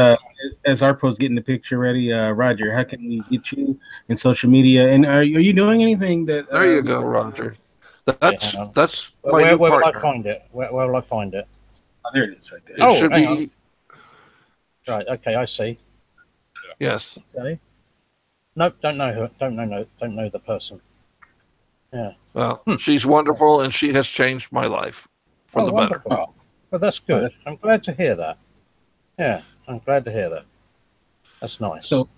Arpo's getting the picture ready, Roger, how can we get you in social media? And are you doing anything that? There you go, Roger. That's my where new will I partner. find it? Where will I find it? Oh, there it is, right there. It should be. On. Right. Okay, I see. Yes. Okay. Nope. Don't know her. Don't know the person. Yeah. Well, she's wonderful, and she has changed my life for the better. Well, that's good. I'm glad to hear that. Yeah, I'm glad to hear that. That's nice. So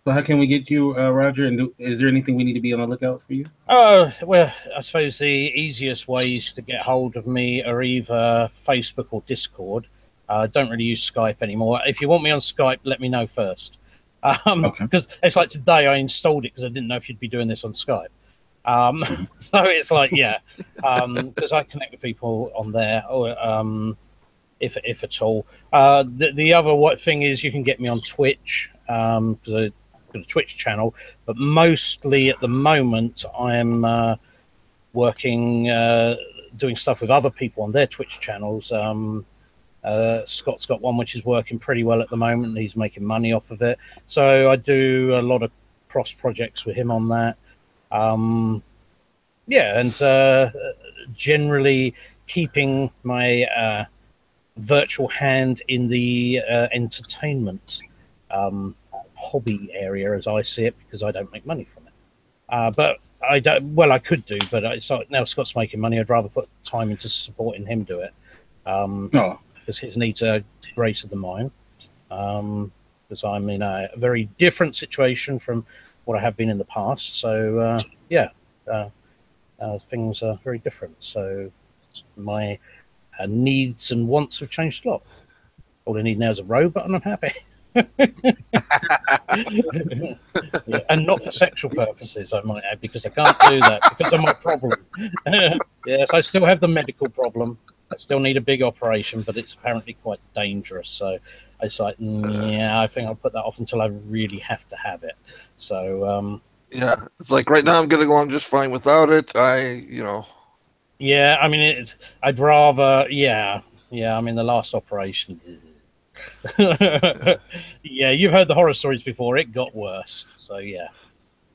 how can we get you, Roger? And is there anything we need to be on the lookout for you? Well, I suppose the easiest ways to get hold of me are either Facebook or Discord. I don't really use Skype anymore. If you want me on Skype, let me know first. Because it's like today I installed it because I didn't know if you'd be doing this on Skype. So it's like, because I connect with people on there, or if at all. The other thing is you can get me on Twitch, because I've got a Twitch channel, but mostly at the moment I'm working, doing stuff with other people on their Twitch channels. Scott's got one which is working pretty well at the moment. He's making money off of it. So I do a lot of cross projects with him on that. And generally keeping my virtual hand in the entertainment hobby area as I see it, because I don't make money from it. But I don't. Well, I could do, but now Scott's making money. I'd rather put time into supporting him do it. Because his needs are greater than mine. Because I'm in a very different situation from what I have been in the past. So things are very different. So my needs and wants have changed a lot. All I need now is a robot, and I'm happy. And not for sexual purposes, I might add, because I can't do that because of my problem. Yes, I still have the medical problem. I still need a big operation, but it's apparently quite dangerous. So it's like, I think I'll put that off until I really have to have it. So it's like right now I'm getting along just fine without it. Yeah, I mean, I'd rather, I mean, the last operation. Yeah, you've heard the horror stories before. It got worse. So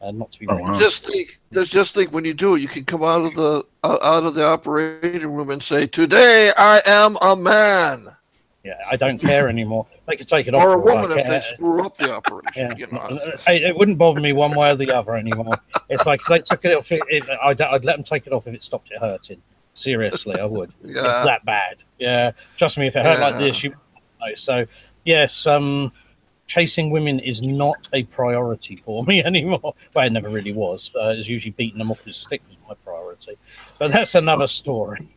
not to be. Just think, when you do it, you can come out of the operating room and say, "Today I am a man." Yeah, I don't care anymore. They could take it off. Or a woman if they screw up the operation. It wouldn't bother me one way or the other anymore. It's like if they took it off. I'd let them take it off if it stopped it hurting. Seriously, I would. It's that bad. Yeah, trust me. If it hurt like this, you know. So yes, chasing women is not a priority for me anymore. Well, it never really was. It's usually beating them off with a stick was my priority. But that's another story.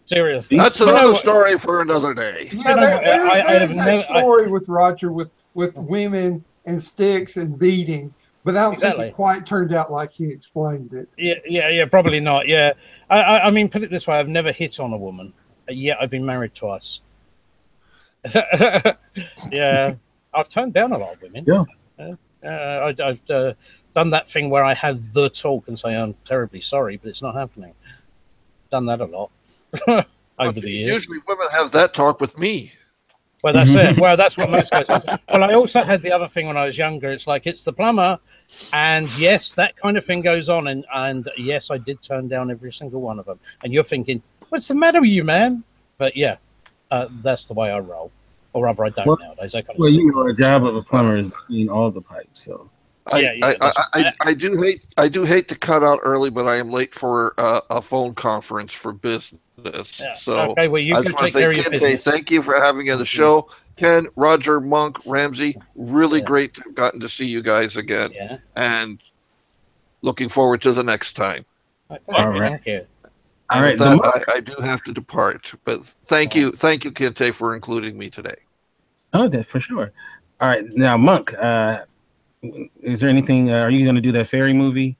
Seriously, that's another story for another day. Yeah, there's a story with Roger with women and sticks and beating, but I don't think it quite turned out like he explained it. Yeah, probably not. Yeah, I mean, put it this way: I've never hit on a woman. Yet I've been married twice. Yeah, I've turned down a lot of women. Yeah. I've done that thing where I had the talk and say, I'm terribly sorry, but it's not happening. Done that a lot over the years. Usually women have that talk with me. Well, that's it. Well, that's what most guys have. Well, I also had the other thing when I was younger. It's like, it's the plumber. And yes, that kind of thing goes on. And yes, I did turn down every single one of them. And you're thinking, what's the matter with you, man? But yeah, that's the way I roll. Or rather, I don't nowadays. I kind of a job of a plumber is clean all the pipes. So I do hate to cut out early, but I am late for a phone conference for business. Yeah. So okay, well, you can take care of your business. Thank you for having me on the show. Ken, Roger, Monk, Ramsey, really great to have gotten to see you guys again. Yeah. And looking forward to the next time. Okay, all right. Thank you. All right. That, I do have to depart, but thank you, Kente, for including me today. Oh, that for sure. All right, now Monk, is there anything? Are you going to do that fairy movie?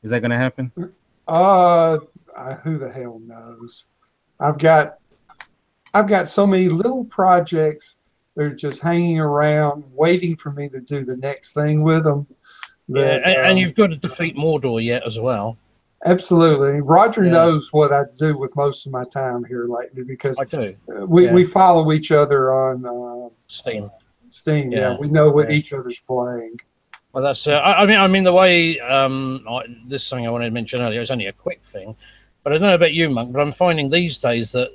Is that going to happen? Who the hell knows? I've got so many little projects that are just hanging around, waiting for me to do the next thing with them. That, and you've got to defeat Mordor yet as well. Absolutely. Roger knows what I do with most of my time here lately because I do. We follow each other on Steam. Yeah, we know what each other's playing. Well, that's. I mean, the way this thing I wanted to mention earlier is only a quick thing, but I don't know about you, Monk. But I'm finding these days that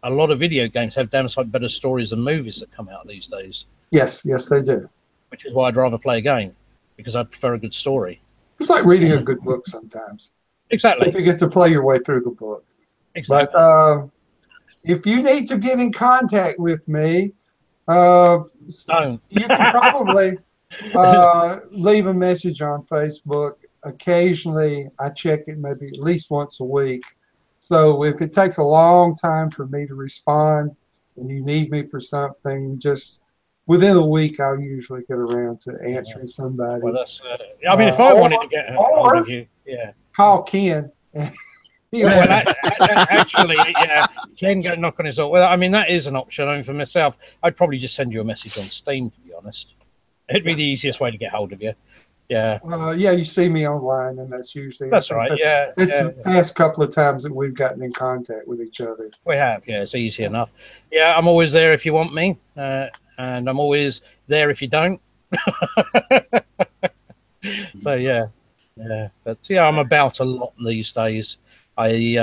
a lot of video games have damn sight better stories than movies that come out these days. Yes, they do. Which is why I'd rather play a game because I prefer a good story. It's like reading a good book sometimes. Exactly. So you get to play your way through the book. Exactly. But if you need to get in contact with me, you can probably leave a message on Facebook. Occasionally, I check it maybe at least once a week. So if it takes a long time for me to respond and you need me for something, just within a week, I'll usually get around to answering somebody. Well, that's. I mean, if I wanted to get hold of you, call Ken. Well, actually, Ken go knock on his door. Well, I mean, that is an option. I mean, for myself, I'd probably just send you a message on Steam, to be honest. It'd be the easiest way to get hold of you. Yeah. You see me online, and that's usually. That's right. It's the past couple of times that we've gotten in contact with each other. We have. Yeah, it's easy enough. Yeah, I'm always there if you want me, and I'm always there if you don't. So yeah, but I'm about a lot these days. I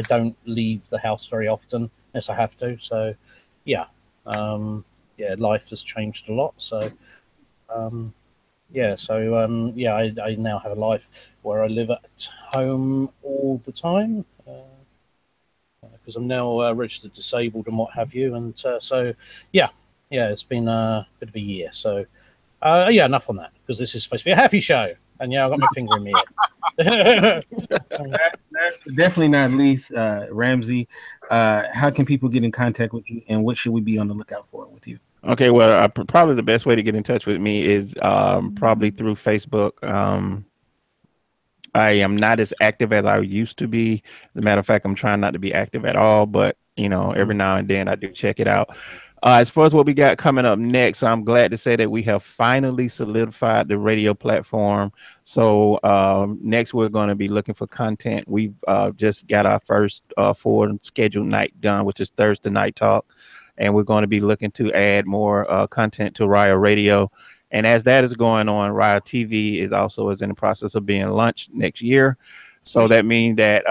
don't leave the house very often unless I have to. So life has changed a lot. So I now have a life where I live at home all the time because I'm now registered disabled and what have you. And it's been a bit of a year. So enough on that because this is supposed to be a happy show. And I've got my finger in my ear. That's definitely not least, Ramsey. How can people get in contact with you, and what should we be on the lookout for with you? Okay, well, probably the best way to get in touch with me is probably through Facebook. I am not as active as I used to be. As a matter of fact, I'm trying not to be active at all, but every now and then I do check it out. As far as what we got coming up next, I'm glad to say that we have finally solidified the radio platform. So next we're going to be looking for content. We've just got our first full scheduled night done, which is Thursday Night Talk. And we're going to be looking to add more content to Raya Radio. And as that is going on, Raya TV is in the process of being launched next year. So that means that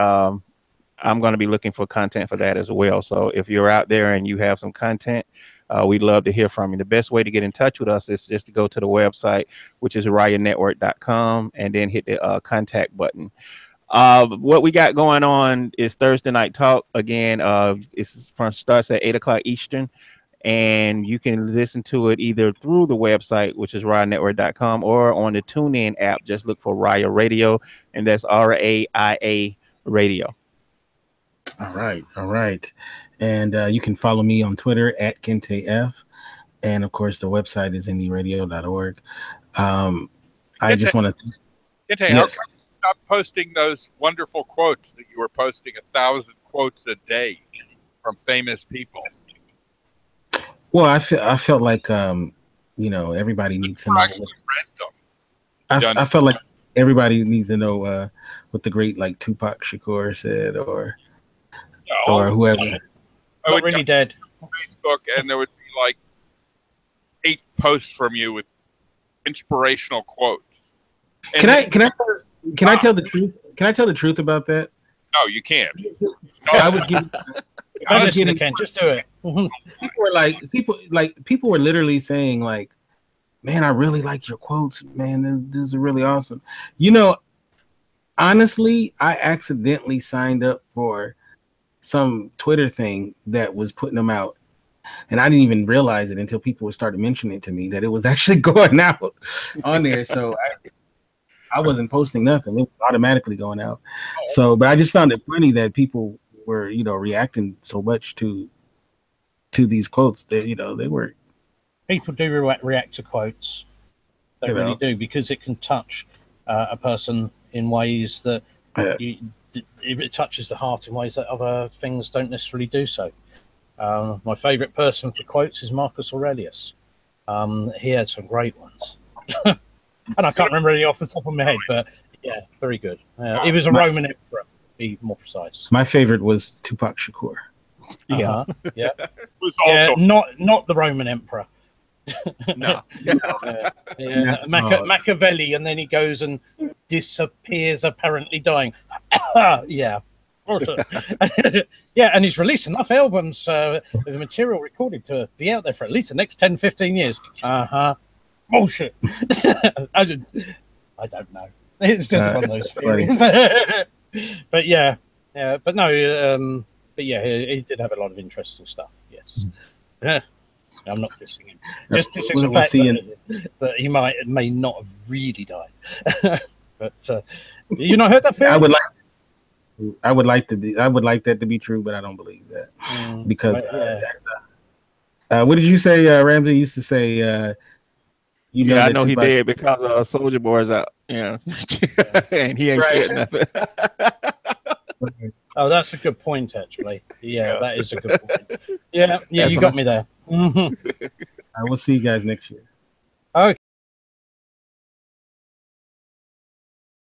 I'm going to be looking for content for that as well. So if you're out there and you have some content, we'd love to hear from you. The best way to get in touch with us is just to go to the website, which is rayanetwork.com, and then hit the contact button. What we got going on is Thursday Night Talk. Again, it starts at 8 o'clock Eastern, and you can listen to it either through the website, which is rayanetwork.com, or on the TuneIn app. Just look for Raya Radio, and that's RAIA Radio. All right. And you can follow me on Twitter at KenteF. And of course, the website is indyradio.org. I just want to. Kente, how come you stop posting those wonderful quotes that you were posting 1,000 quotes a day from famous people? Well, I felt like everybody needs to know. I felt like everybody needs to know what the great like Tupac Shakur said, or whoever. I would really dead. Facebook, and there would be like 8 posts from you with inspirational quotes. And can I tell the truth? Can I tell the truth about that? No, you can't. I was getting. Just do it. People were literally saying like, "Man, I really like your quotes. Man, this is really awesome." Honestly, I accidentally signed up for some Twitter thing that was putting them out, and I didn't even realize it until people started mentioning it to me that it was actually going out on there. So I wasn't posting nothing; it was automatically going out. So, but I just found it funny that people were, reacting so much to these quotes. That they were. People do react to quotes. They really do, because it can touch a person in ways that it touches the heart in ways that other things don't necessarily do so. My favorite person for quotes is Marcus Aurelius. He had some great ones. And I can't remember any off the top of my head, but yeah, very good. He was a Roman emperor, to be more precise. My favorite was Tupac Shakur. Yeah. Not the Roman emperor. No. Machiavelli, and then he goes and disappears, apparently dying. Yeah. Yeah, and he's released enough albums with the material recorded to be out there for at least the next 10, 15 years. Bullshit. I don't know. It's just one of those theories. But but no, but yeah, he did have a lot of interesting stuff. Yes. I'm not dissing him. Just dissing the fact that he may not have really died. But you not heard that theory? I would like that to be true, but I don't believe that because what did you say? Ramsey used to say. I know he did because Soldier Boy's out. Yeah, and he ain't said nothing. Oh, that's a good point, actually. Yeah, that is a good point. Yeah, you got me there. I will see you guys next year. Okay.